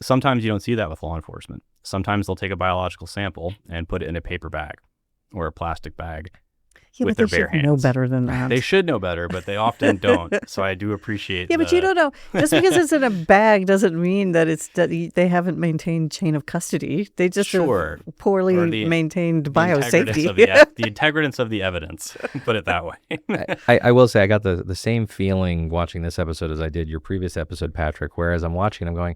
sometimes you don't see that with law enforcement. Sometimes they'll take a biological sample and put it in a paper bag or a plastic bag with their bare hands. They should know better than that. They should know better, but they often don't. So I do appreciate. But you don't know. Just because it's in a bag doesn't mean that they haven't maintained chain of custody. They just have poorly maintained biosafety. The integritance of the evidence. Put it that way. I will say I got the same feeling watching this episode as I did your previous episode, Patrick. Whereas I'm watching, I'm going,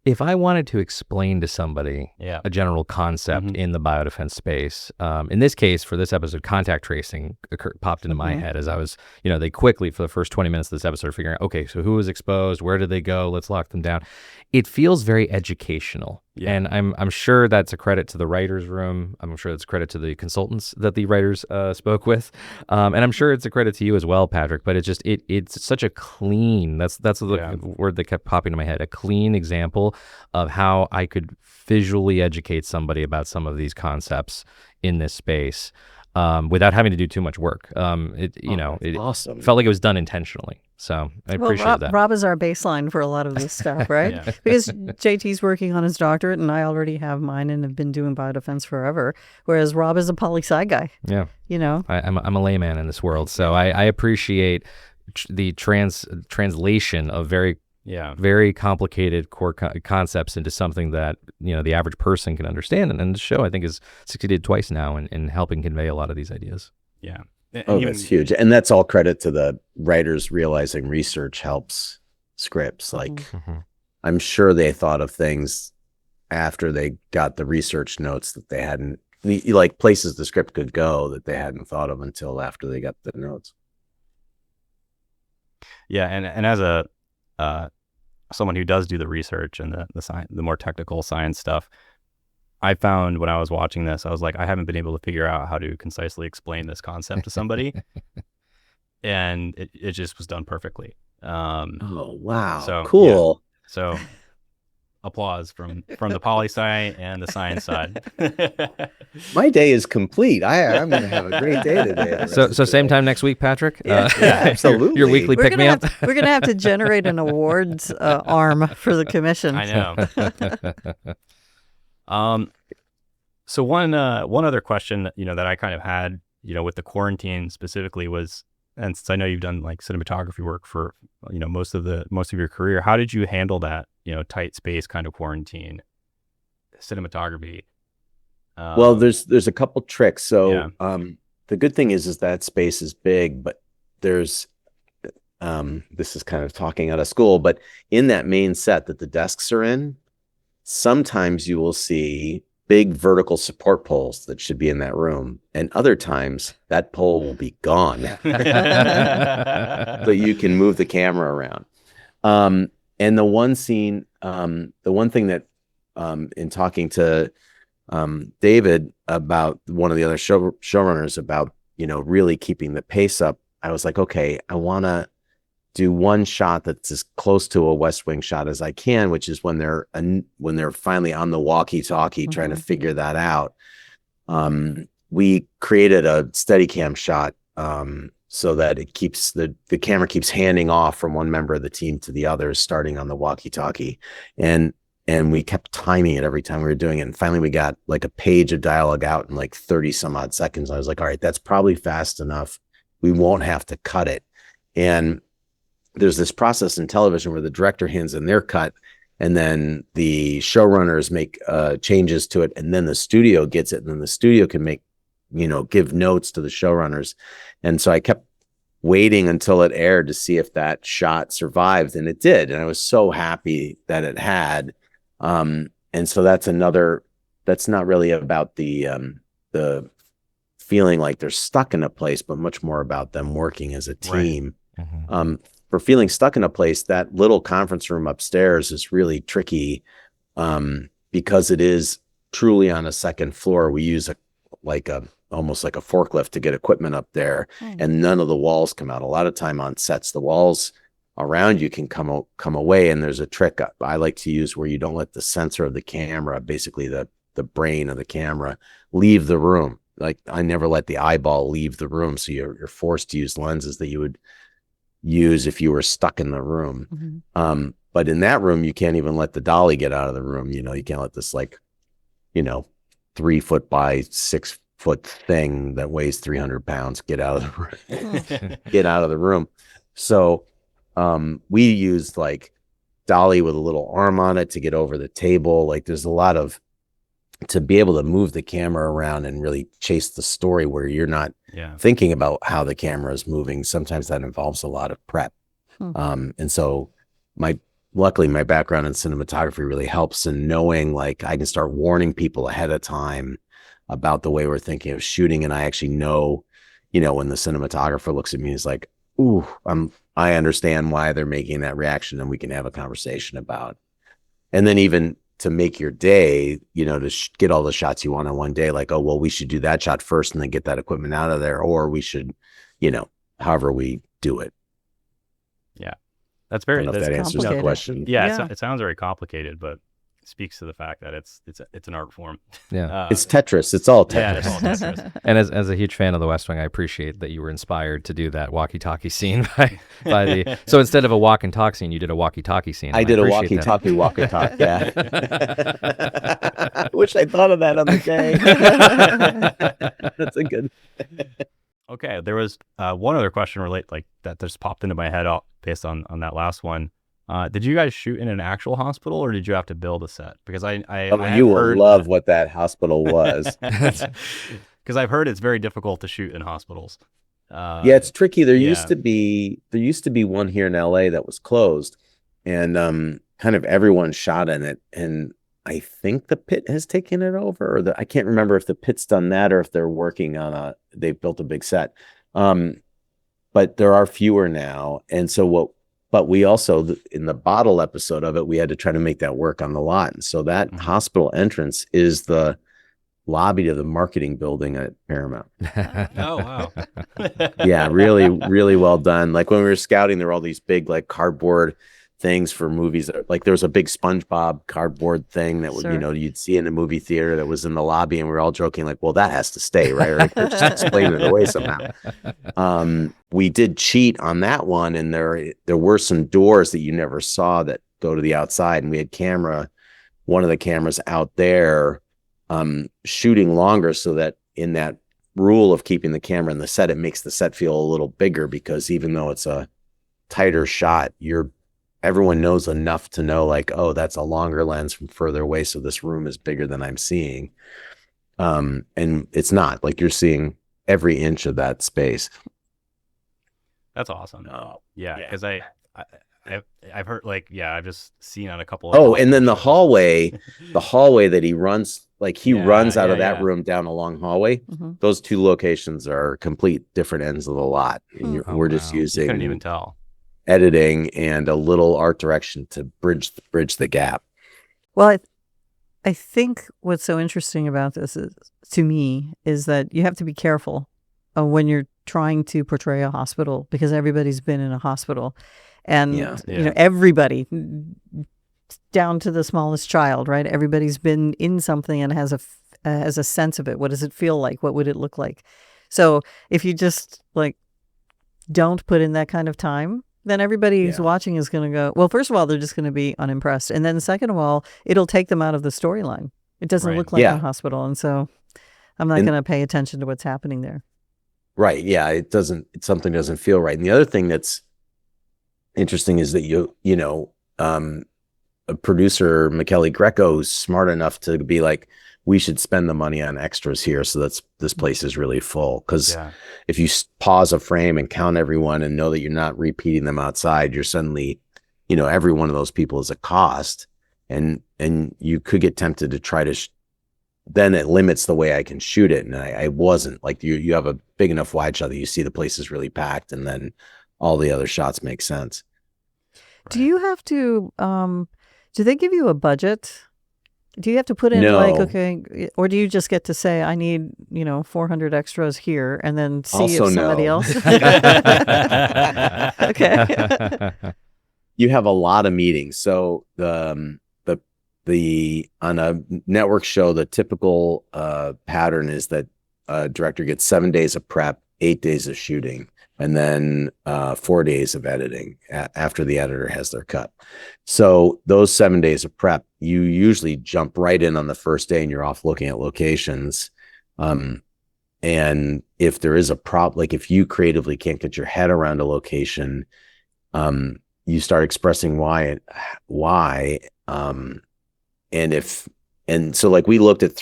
if I wanted to explain to somebody a general concept in the biodefense space, in this case, for this episode, contact tracing popped into my head as I was, they quickly, for the first 20 minutes of this episode, figuring out, okay, so who was exposed? Where did they go? Let's lock them down. It feels very educational. Yeah. And I'm sure that's a credit to the writer's room. I'm sure it's a credit to the consultants that the writers spoke with. And I'm sure it's a credit to you as well, Patrick. But it's such a clean, that's the word that kept popping into my head, a clean example of how I could visually educate somebody about some of these concepts in this space without having to do too much work. It awesome. felt like it was done intentionally. So I appreciate that. Rob is our baseline for a lot of this stuff, right? Yeah. Because JT's working on his doctorate, and I already have mine and have been doing biodefense forever, whereas Rob is a poli-sci guy. Yeah. You know? I'm a layman in this world, so I appreciate the translation of very complicated core concepts into something that the average person can understand. And the show, I think, has succeeded twice now in helping convey a lot of these ideas. Yeah. That's huge. And that's all credit to the writers realizing research helps scripts. Like, I'm sure they thought of things after they got the research notes that they hadn't, like places the script could go that they hadn't thought of until after they got the notes. Yeah. And as a someone who does do the research and the more technical science stuff, I found when I was watching this, I was like, I haven't been able to figure out how to concisely explain this concept to somebody. And it just was done perfectly. Oh, wow. So cool. Yeah. So applause from the poli-sci and the science side. My day is complete. I'm going to have a great day today. So same time next week, Patrick? Yeah, absolutely. Your weekly pick-me-up? We're going to have to generate an awards arm for the commission. I know. So one other question, that I kind of had, with the quarantine specifically was, and since I know you've done like cinematography work for, most of your career, how did you handle that, tight space kind of quarantine cinematography? Well, there's a couple tricks. So, the good thing is that space is big, but there's, this is kind of talking out of school, but in that main set that the desks are in, sometimes you will see big vertical support poles that should be in that room. And other times that pole will be gone. But you can move the camera around. And the one scene, the one thing that in talking to David about one of the other showrunners about, really keeping the pace up, I was like, okay, I want to do one shot that's as close to a West Wing shot as I can, which is when they're finally on the walkie-talkie trying to figure that out. We created a Steadicam shot so that it keeps the camera keeps handing off from one member of the team to the others, starting on the walkie-talkie, and we kept timing it every time we were doing it. And finally, we got like a page of dialogue out in like 30 some odd seconds. I was like, all right, that's probably fast enough. We won't have to cut it. And there's this process in television where the director hands in their cut and then the showrunners make changes to it, and then the studio gets it, and then the studio can make, give notes to the showrunners. And so I kept waiting until it aired to see if that shot survived, and it did. And I was so happy that it had. And so that's not really about the feeling like they're stuck in a place, but much more about them working as a team. Right. For feeling stuck in a place, that little conference room upstairs is really tricky because it is truly on a second floor. We use almost like a forklift to get equipment up there, and none of the walls come out. A lot of time on sets, the walls around you can come away, and there's a trick I like to use where you don't let the sensor of the camera, basically the brain of the camera, leave the room. Like, I never let the eyeball leave the room, so you're forced to use lenses that you would use if you were stuck in the room. But in that room, you can't even let the dolly get out of the room. You can't let this 3 foot by 6 foot thing that weighs 300 pounds get out of the room. So we used like dolly with a little arm on it to get over the table. Like, there's a lot of, to be able to move the camera around and really chase the story where you're not thinking about how the camera is moving. Sometimes that involves a lot of prep. And so luckily my background in cinematography really helps in knowing, like, I can start warning people ahead of time about the way we're thinking of shooting. And I actually know, when the cinematographer looks at me, he's like, ooh, I understand why they're making that reaction, and we can have a conversation about. And then even to make your day, to get all the shots you want on one day, like, oh, well, we should do that shot first and then get that equipment out of there, or we should, however we do it. Yeah. That's very, I don't know if that answers the question. Yeah. It sounds very complicated, but speaks to the fact that it's an art form. Yeah. It's Tetris. It's all Yeah, Tetris. it's all Tetris. And as a huge fan of The West Wing, I appreciate that you were inspired to do that walkie-talkie scine by the. So instead of a walk and talk scene, you did a walkie-talkie scene. I did a appreciate walkie-talkie, walkie-talkie. Yeah. I wish I thought of that on the day. That's a good. Okay, there was one other question that just popped into my head based on that last one. Did you guys shoot in an actual hospital, or did you have to build a set? Because I you will love what that hospital was. Because I've heard it's very difficult to shoot in hospitals. Yeah, it's tricky. There used to be one here in LA that was closed, and kind of everyone shot in it. And I think the Pit has taken it over, or I can't remember if the Pit's done that or if they're working on they've built a big set. But there are fewer now, and so but we also, in the bottle episode of it, we had to try to make that work on the lot. And so that hospital entrance is the lobby to the marketing building at Paramount. Oh, wow. Yeah, really, really well done. Like when we were scouting, there were all these big like cardboard things for movies. Like there was a big SpongeBob cardboard thing that would, you'd see in a movie theater that was in the lobby, and we were all joking like, well, that has to stay, right? Or like, just explain it away somehow. We did cheat on that one, and there were some doors that you never saw that go to the outside, and we had one of the cameras out there shooting longer, so that in that rule of keeping the camera in the set, it makes the set feel a little bigger, because even though it's a tighter shot, everyone knows enough to know like, oh, that's a longer lens from further away, so this room is bigger than I'm seeing. And it's not like you're seeing every inch of that space. That's awesome. Yeah, because I've heard I've just seen on a couple of and then the hallway that he runs, like he runs out of that room down a long hallway. Those two locations are complete different ends of the lot. And we're just using, you couldn't even tell, editing and a little art direction to bridge the gap. Well, I think what's so interesting about this to me is that you have to be careful when you're trying to portray a hospital, because everybody's been in a hospital, and everybody, down to the smallest child, right? Everybody's been in something and has a sense of it. What does it feel like? What would it look like? So if you just don't put in that kind of time, then everybody who's watching is going to go, well, first of all, they're just going to be unimpressed. And then second of all, it'll take them out of the storyline. It doesn't look like a hospital. And so I'm not going to pay attention to what's happening there. Right. Yeah. Something doesn't feel right. And the other thing that's interesting is that a producer, McKelly Greco, is smart enough to be like, we should spend the money on extras here, so that this place is really full. Because if you pause a frame and count everyone and know that you're not repeating them outside, you're suddenly, every one of those people is a cost, and you could get tempted to try to. Then it limits the way I can shoot it, and I wasn't like you have a big enough wide shot that you see the place is really packed, and then all the other shots make sense. Do you have to? Do they give you a budget? Do you have to put in or do you just get to say, I need, 400 extras here, and then see also if somebody else? Okay. You have a lot of meetings. So on a network show, the typical pattern is that a director gets 7 days of prep, 8 days of shooting, and then 4 days of editing after the editor has their cut. So those 7 days of prep, you usually jump right in on the first day and you're off looking at locations. And if there is a problem, like if you creatively can't get your head around a location, you start expressing why. And so like we looked at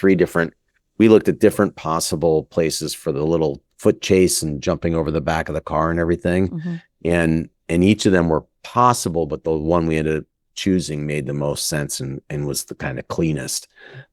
different possible places for the little foot chase and jumping over the back of the car and everything. And each of them were possible, but the one we ended up choosing made the most sense and was the kind of cleanest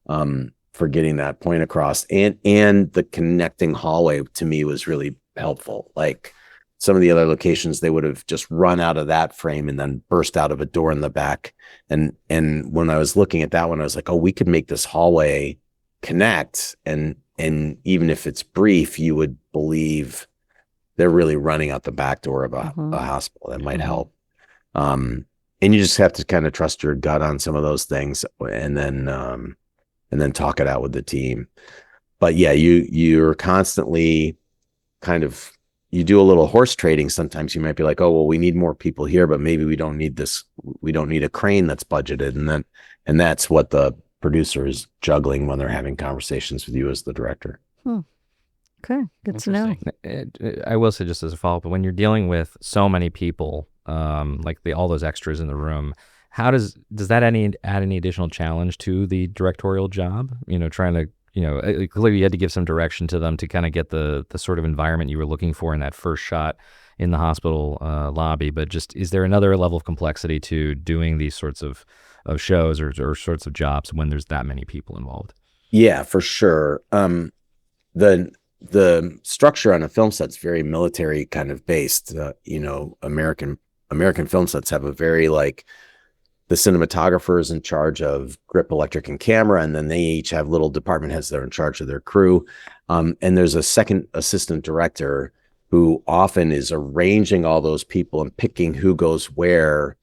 for getting that point across. And the connecting hallway to me was really helpful. Like some of the other locations, they would have just run out of that frame and then burst out of a door in the back. And when I was looking at that one, I was like, oh, we could make this hallway connect. And even if it's brief, you would believe they're really running out the back door of a hospital. That might help. you just have to kind of trust your gut on some of those things, and then talk it out with the team. But yeah, you're constantly kind of, you do a little horse trading. Sometimes you might be like, oh, well, we need more people here, but maybe we don't need this. We don't need a crane that's budgeted. And that's what the producer is juggling when they're having conversations with you as the director. Okay, good to know. I will say, just as a follow-up, when you're dealing with so many people, like all those extras in the room, how does that add any additional challenge to the directorial job? Trying to, clearly you had to give some direction to them to kind of get the sort of environment you were looking for in that first shot in the hospital lobby. But just, is there another level of complexity to doing these sorts of shows or sorts of jobs when there's that many people involved? Yeah, for sure. The structure on a film set's very military kind of based. American film sets have a very, like, the cinematographer is in charge of grip, electric, and camera, and then they each have little department heads that are in charge of their crew. And there's a second assistant director who often is arranging all those people and picking who goes where.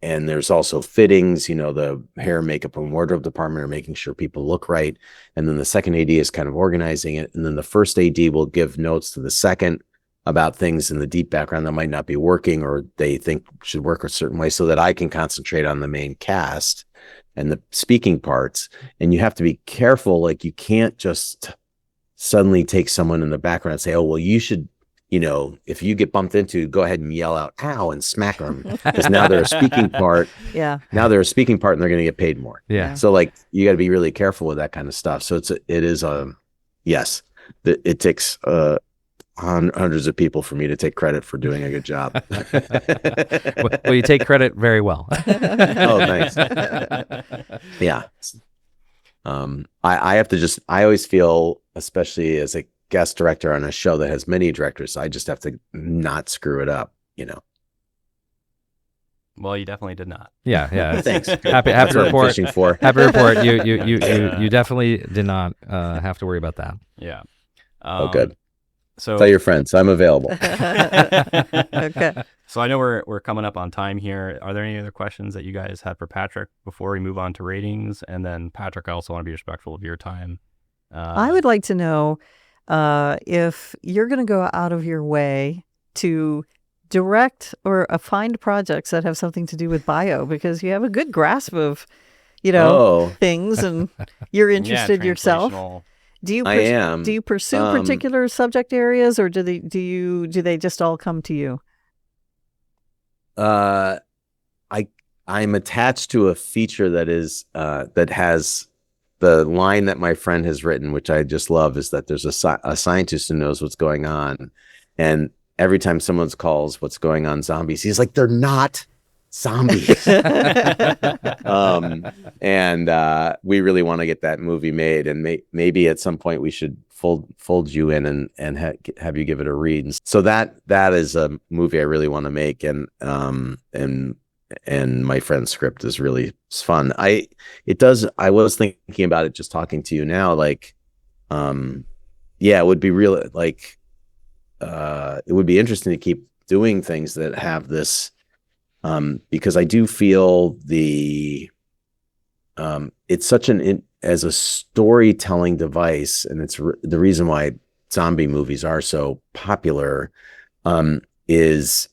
And there's also fittings, the hair, makeup, and wardrobe department are making sure people look right. And then the second AD is kind of organizing it. And then the first AD will give notes to the second about things in the deep background that might not be working or they think should work a certain way, so that I can concentrate on the main cast and the speaking parts. And you have to be careful. Like, you can't just suddenly take someone in the background and say, oh, well, you should, if you get bumped into, go ahead and yell out, ow, and smack them. Because now they're a speaking part. Yeah. Now they're a speaking part and they're going to get paid more. Yeah. So, like, you got to be really careful with that kind of stuff. So yes, it takes hundreds of people for me to take credit for doing a good job. Well, you take credit very well. Oh, thanks. Yeah. I always feel, especially as a guest director on a show that has many directors, I just have to not screw it up, Well, you definitely did not. Yeah. Thanks. Happy to report. Fishing for. Happy to report. You definitely did not have to worry about that. Yeah. Oh, good. So tell your friends I'm available. Okay. So I know we're coming up on time here. Are there any other questions that you guys had for Patrick before we move on to ratings? And then, Patrick, I also want to be respectful of your time. I would like to know if you're going to go out of your way to direct or find projects that have something to do with bio, because you have a good grasp of, things, and you're interested yourself. Do you pursue particular subject areas, or do they just all come to you? I'm attached to a feature that has the line that my friend has written, which I just love, is that there's a scientist who knows what's going on, and every time someone calls what's going on zombies, he's like, they're not zombies. And we really want to get that movie made, and maybe at some point we should fold you in and have you give it a read. And so that is a movie I really want to make, and my friend's script is really fun. I was thinking about it just talking to you now, like, it would be real, like, it would be interesting to keep doing things that have this, because I do feel it's such as a storytelling device, and it's the reason why zombie movies are so popular, is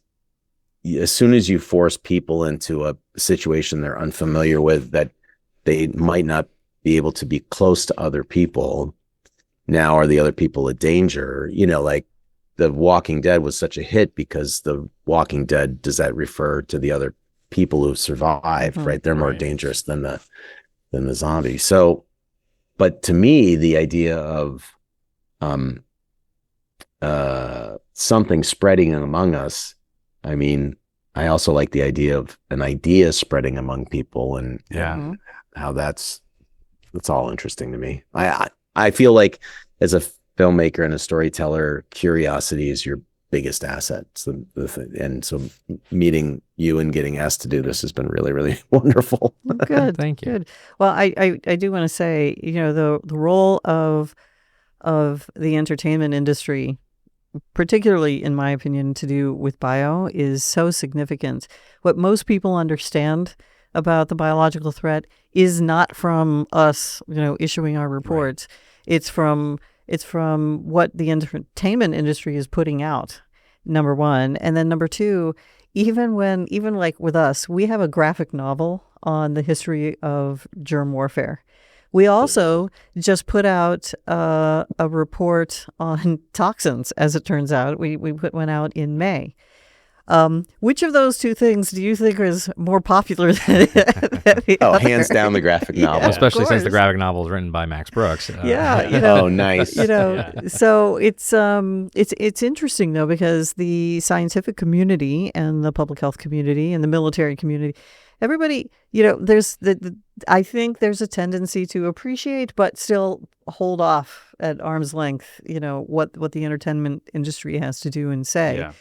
as soon as you force people into a situation they're unfamiliar with, that they might not be able to be close to other people. Now, are the other people a danger? Like The Walking Dead was such a hit because The Walking Dead, does that refer to the other people who survived, right? They're more dangerous than the zombie. So, but to me, the idea of something spreading among us, I mean, I also like the idea of an idea spreading among people, and how that's all interesting to me. I feel like, as a filmmaker and a storyteller, curiosity is your biggest asset. And so meeting you and getting asked to do this has been really, really wonderful. Good. Thank you. Good. Well, I do want to say, the role of the entertainment industry particularly in my opinion, to do with bio is so significant. What most people understand about the biological threat is not from us, issuing our reports. Right. It's from what the entertainment industry is putting out, number one. And then number two, even like with us, we have a graphic novel on the history of germ warfare. We also just put out a report on toxins, as it turns out. We put one out in May. Which of those two things do you think is more popular than the other? Hands down the graphic novel. Yeah, especially since the graphic novel is written by Max Brooks. Oh, nice. So it's interesting though, because the scientific community and the public health community and the military community, everybody, I think there's a tendency to appreciate but still hold off at arm's length, what the entertainment industry has to do and say. Yeah.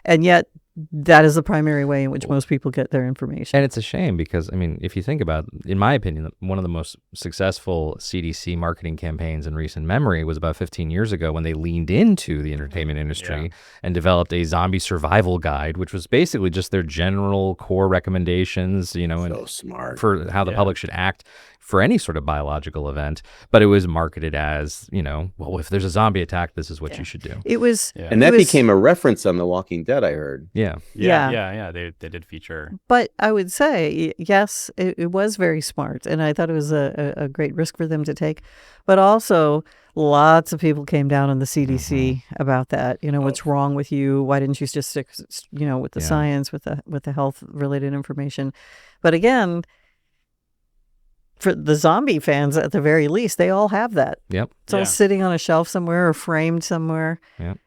And yet that is the primary way in which most people get their information. And it's a shame because, if you think about, in my opinion, one of the most successful CDC marketing campaigns in recent memory was about 15 years ago when they leaned into the entertainment industry and developed a zombie survival guide, which was basically just their general core recommendations, so smart for how the public should act for any sort of biological event. But it was marketed as, well, if there's a zombie attack, this is what you should do. It was, and that became a reference on The Walking Dead, I heard. Yeah. They did feature. But I would say, yes, it was very smart, and I thought it was a great risk for them to take. But also, lots of people came down on the CDC about that. What's wrong with you? Why didn't you just stick, with the science, with the health related information? But again, for the zombie fans, at the very least, they all have that. Yep. It's all sitting on a shelf somewhere or framed somewhere. Yep.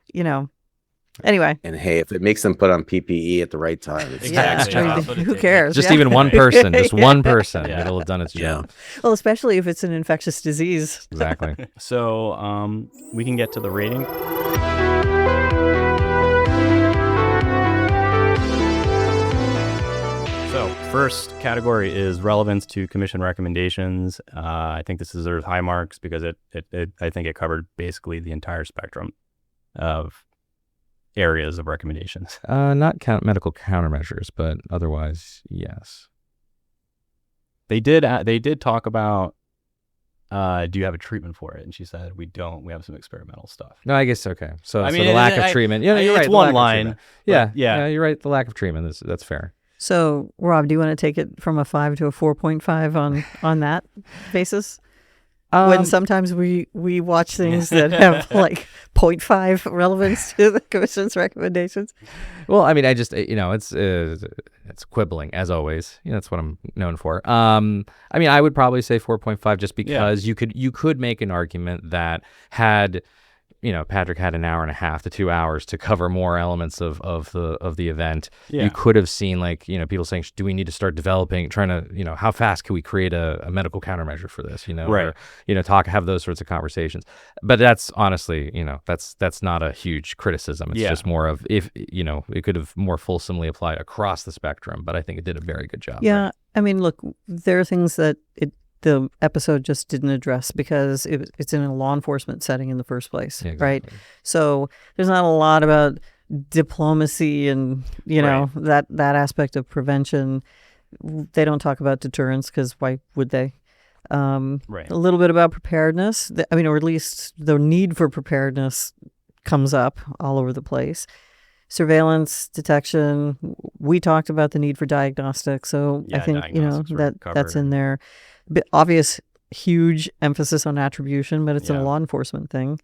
Anyway. And hey, if it makes them put on PPE at the right time, it's Exactly. Who cares? Just even one person, one person, it'll have done its job. Well, especially if it's an infectious disease. Exactly. So we can get to the rating. So first category is relevance to commission recommendations. I think this deserves high marks because I think it covered basically the entire spectrum of areas of recommendations. Not medical countermeasures, but otherwise, yes. They did talk about, do you have a treatment for it? And she said, we don't. We have some experimental stuff. No, I guess, okay. So the lack of treatment. Yeah, you're right. It's one line. Yeah, you're right. The lack of treatment, that's fair. So, Rob, do you want to take it from a 5 to a 4.5 on that basis? When sometimes we watch things that have like 0.5 relevance to the commission's recommendations. Well, I just it's quibbling as always. That's what I'm known for. I would probably say 4.5 just because you could make an argument that had Patrick had an hour and a half to 2 hours to cover more elements of the event. You could have seen people saying, do we need to start developing, trying to, how fast can we create a medical countermeasure for this, right. Or, have those sorts of conversations. But that's honestly, that's not a huge criticism. It's just more of if, it could have more fulsomely applied across the spectrum, but I think it did a very good job. Yeah. Right? Look, there are things that the episode just didn't address because it's in a law enforcement setting in the first place, right? So there's not a lot about diplomacy and, that aspect of prevention. They don't talk about deterrence because why would they? Right. A little bit about preparedness, or at least the need for preparedness comes up all over the place. Surveillance, detection, we talked about the need for diagnostics. So I think, that's in there. Obvious, huge emphasis on attribution, but it's a law enforcement thing.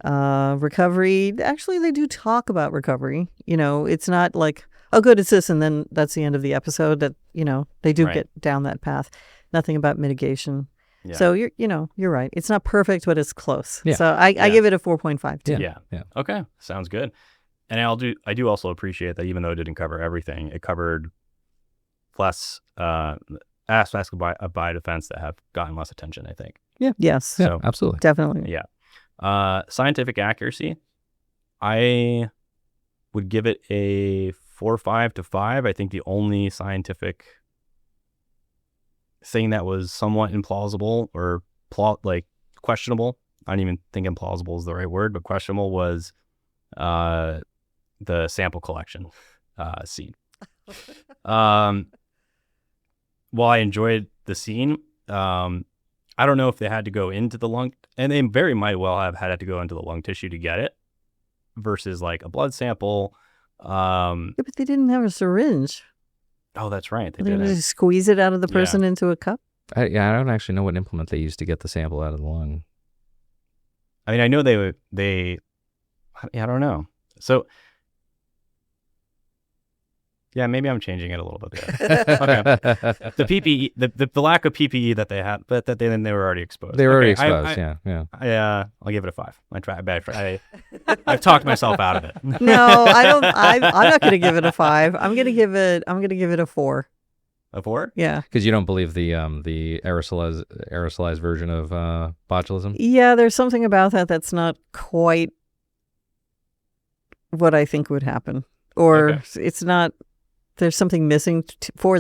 Recovery, actually, they do talk about recovery. It's not like, oh, good, it's this, and then that's the end of the episode. That they do get down that path. Nothing about mitigation. Yeah. So you're right. It's not perfect, but it's close. Yeah. So I give it a 4.5 too. Yeah. Okay, sounds good. And I do also appreciate that even though it didn't cover everything, it covered less aspects of biodefense that have gotten less attention, I think. Yeah. Yes. So, absolutely. Definitely. Yeah. Scientific accuracy, I would give it a 4.5 to 5. I think the only scientific thing that was somewhat implausible or questionable, I don't even think implausible is the right word, but questionable was the sample collection scene. While I enjoyed the scene, I don't know if they had to go into the lung, and they very might well have had to go into the lung tissue to get it, versus like a blood sample. Yeah, but they didn't have a syringe. Oh, that's right. They They didn't. just squeeze it out of the person into a cup. I don't actually know what implement they used to get the sample out of the lung. I mean, I know they. I don't know. So. Yeah, maybe I'm changing it a little bit. Okay. The PPE, the lack of PPE that they had, but that they were already exposed. They were already exposed. Yeah. I'll give it a 5. I've talked myself out of it. No, I don't. I'm not going to give it a 5. I'm going to give it a 4. A 4? Yeah. Because you don't believe the aerosolized version of botulism. Yeah, there's something about that that's not quite what I think would happen, or it's not. There's something missing for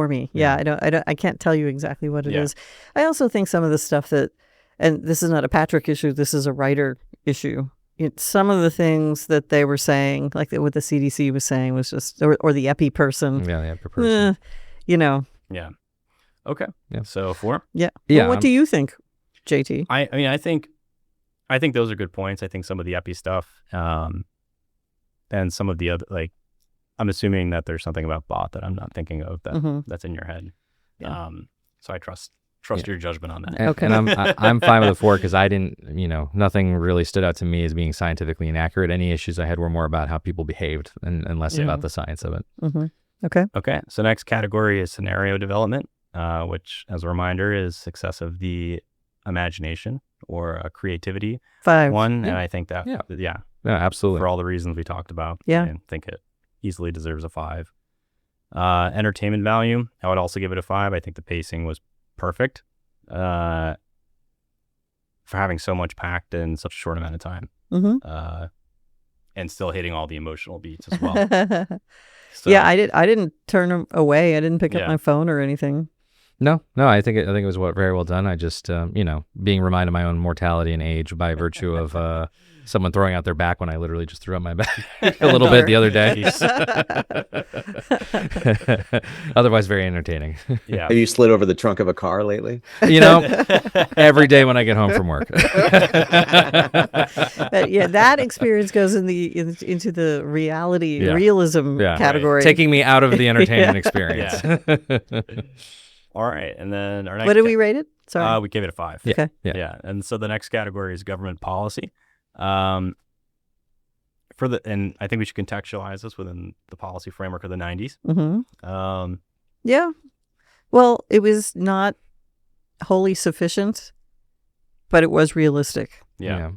me. Yeah, I can't tell you exactly what it is. I also think some of the stuff that, and this is not a Patrick issue, this is a writer issue. Some of the things that they were saying, like what the CDC was saying, was just, or the epi person. Yeah, the epi person. Yeah. Okay. Yeah. So 4. Yeah. Yeah. Well, what do you think, JT? I mean, I think those are good points. I think some of the epi stuff, and some of the other, like, I'm assuming that there's something about bot that I'm not thinking of that's in your head. Yeah. So I trust your judgment on that. And I'm fine with a 4 because I didn't, nothing really stood out to me as being scientifically inaccurate. Any issues I had were more about how people behaved and less about the science of it. Mm-hmm. Okay. Okay. So next category is scenario development, which, as a reminder, is success of the imagination or creativity. 5. And I think that, Yeah, absolutely. for all the reasons we talked about, I think it easily deserves a 5. Entertainment value, I would also give it a 5. I think the pacing was perfect for having so much packed in such a short amount of time, and still hitting all the emotional beats as well. So, yeah, I didn't turn away. I didn't pick up my phone or anything. No, I think it was very well done. I just, being reminded of my own mortality and age by virtue of someone throwing out their back when I literally just threw out my back a little bit the other day. Otherwise, very entertaining. Yeah. Have you slid over the trunk of a car lately? Every day when I get home from work. That experience goes into the realism category. Right. Taking me out of the entertainment experience. All right, and then our next. What did we rate it? Sorry, we gave it a 5. Okay. Yeah, and so the next category is government policy. And I think we should contextualize this within the policy framework of the 90s. Mm-hmm. Yeah. Well, it was not wholly sufficient, but it was realistic. Yeah.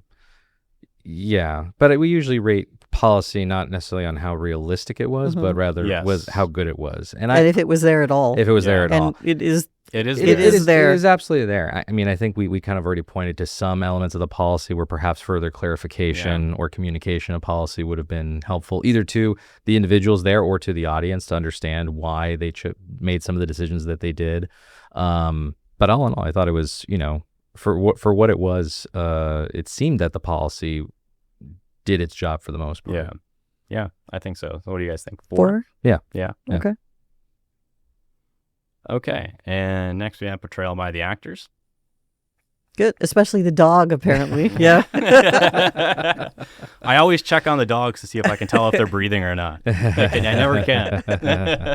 But we usually rate policy not necessarily on how realistic it was, but rather was how good it was, and if it was there at all. If it was there at all, it is there. It is absolutely there. I mean, I think we kind of already pointed to some elements of the policy where perhaps further clarification or communication of policy would have been helpful, either to the individuals there or to the audience to understand why they made some of the decisions that they did. But all in all, I thought it was, for what it was, it seemed that the policy did its job for the most part. Yeah, I think so. So what do you guys think? 4? Yeah. Okay, and next we have portrayal by the actors. Good, especially the dog, apparently. Yeah. I always check on the dogs to see if I can tell if they're breathing or not. I never can.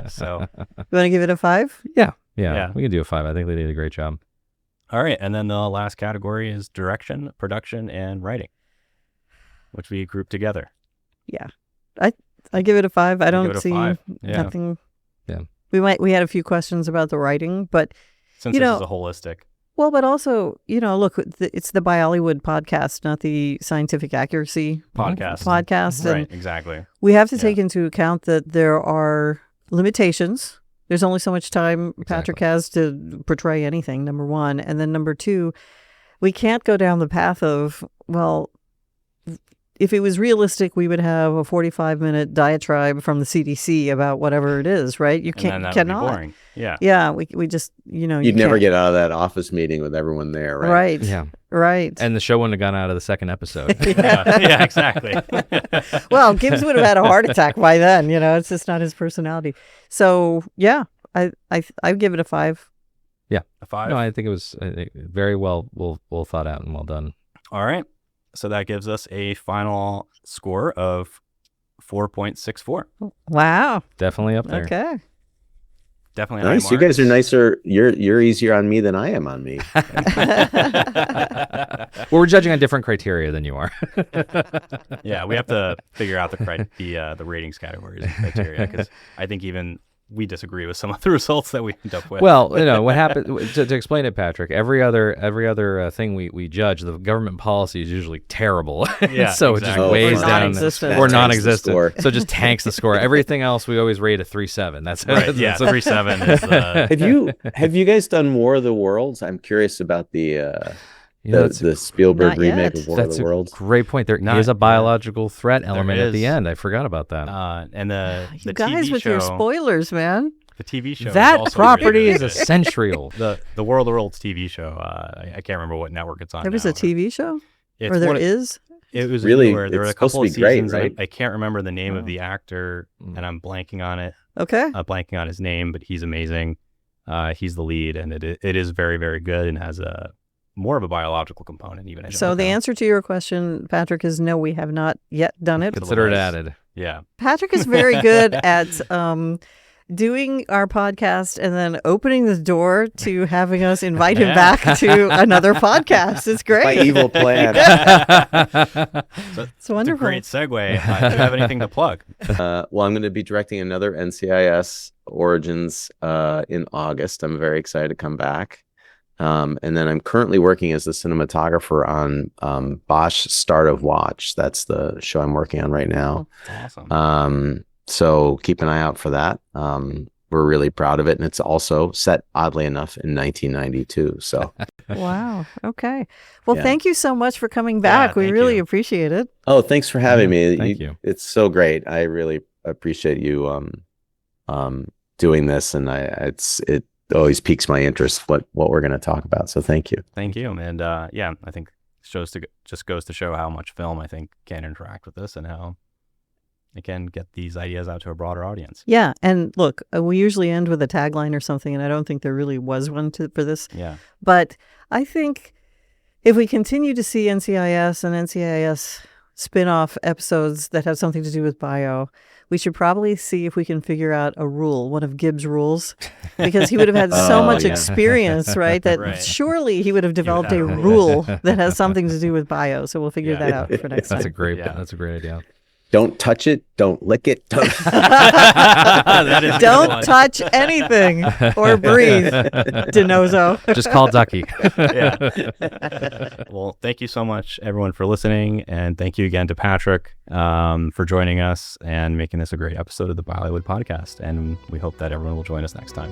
So, you want to give it a 5? Yeah, we can do a 5. I think they did a great job. All right, and then the last category is direction, production, and writing, which we group together. Yeah, I give it a 5. I don't see nothing. Yeah, we had a few questions about the writing, but since this is a holistic. Well, but also, look, it's the Biollywood Podcast, not the Scientific Accuracy Podcast. Right, and exactly. We have to take into account that there are limitations. There's only so much time Patrick has to portray anything, number one. And then number two, we can't go down the path of, well, if it was realistic, we would have a 45-minute diatribe from the CDC about whatever it is, right? You And then that cannot. would be boring. Yeah. Yeah, we just, You'd never get out of that office meeting with everyone there, right? Right. Yeah. Right. And the show wouldn't have gone out of the second episode. Yeah, exactly. Well, Gibbs would have had a heart attack by then. It's just not his personality. So yeah, I'd give it a 5. Yeah. A 5? No, I think it was very well thought out and well done. All right. So that gives us a final score of 4.64. Wow. Definitely up there. Okay. Definitely Nice. You guys are nicer. You're easier on me than I am on me. Well, we're judging on different criteria than you are. Yeah, we have to figure out the ratings categories and criteria, because I think even we disagree with some of the results that we end up with. Well, what happened to explain it, Patrick? Every other thing we judge, the government policy is usually terrible. Yeah, so exactly. it just weighs down non-existent. or That non-existent. tanks the So it just tanks the score. Everything else we always rate a 3.7. That's right. Yeah, 3.7 is Have you guys done War of the Worlds? I'm curious about the Spielberg Not remake yet. of War of the Worlds. Great point. There is a biological threat element at the is. end. I forgot about that. and the You guys TV with show, your spoilers, man. the TV show. That is also property really is good. essential. The War of the Worlds TV show. I can't remember what network it's on. There was now, a TV show? It's Or there one of- is? It was Really, newer. There were it's a couple supposed of to be great, seasons. right? I can't remember the name of the actor, and I'm blanking on it. Okay. Blanking on his name, but he's amazing. He's the lead, and it is very, very good, and has more of a biological component even. So the answer to your question, Patrick, is no, we have not yet done it. Consider it nice. added. Yeah. Patrick is very good at doing our podcast and then opening the door to having us invite him back to another podcast. It's great. My evil plan. So It's wonderful. It's a great segue. Do you have anything to plug? Well, I'm going to be directing another NCIS Origins in August. I'm very excited to come back. And then I'm currently working as the cinematographer on Bosch Start of Watch. That's the show I'm working on right now. Awesome. So keep an eye out for that. We're really proud of it. And it's also set, oddly enough, in 1992. So, Wow. Okay. Well, Yeah. thank you so much for coming back. We thank really you. appreciate it. oh, thanks for having me. Thank you. It's so great. I really appreciate you doing this. And it always piques my interest what we're going to talk about. So thank you. Thank you. And yeah, I think just goes to show how much film I think can interact with this, and how it can get these ideas out to a broader audience. Yeah. And look, we usually end with a tagline or something, and I don't think there really was one for this. Yeah. But I think if we continue to see NCIS and NCIS spin-off episodes that have something to do with bio, we should probably see if we can figure out a rule, one of Gibbs' rules, because he would have had so much yeah. experience, right? That Right. surely he would have developed have a a rule that has something to do with bio. So we'll figure Yeah. that out for next That's a time. great. Yeah. That's a great idea. Don't touch it. Don't lick it. Don't. That is a good Don't one. touch anything or breathe, Denozo. Just call Ducky. Yeah. Well, thank you so much, everyone, for listening. And thank you again to Patrick for joining us and making this a great episode of the Biollywood Podcast. And we hope that everyone will join us next time.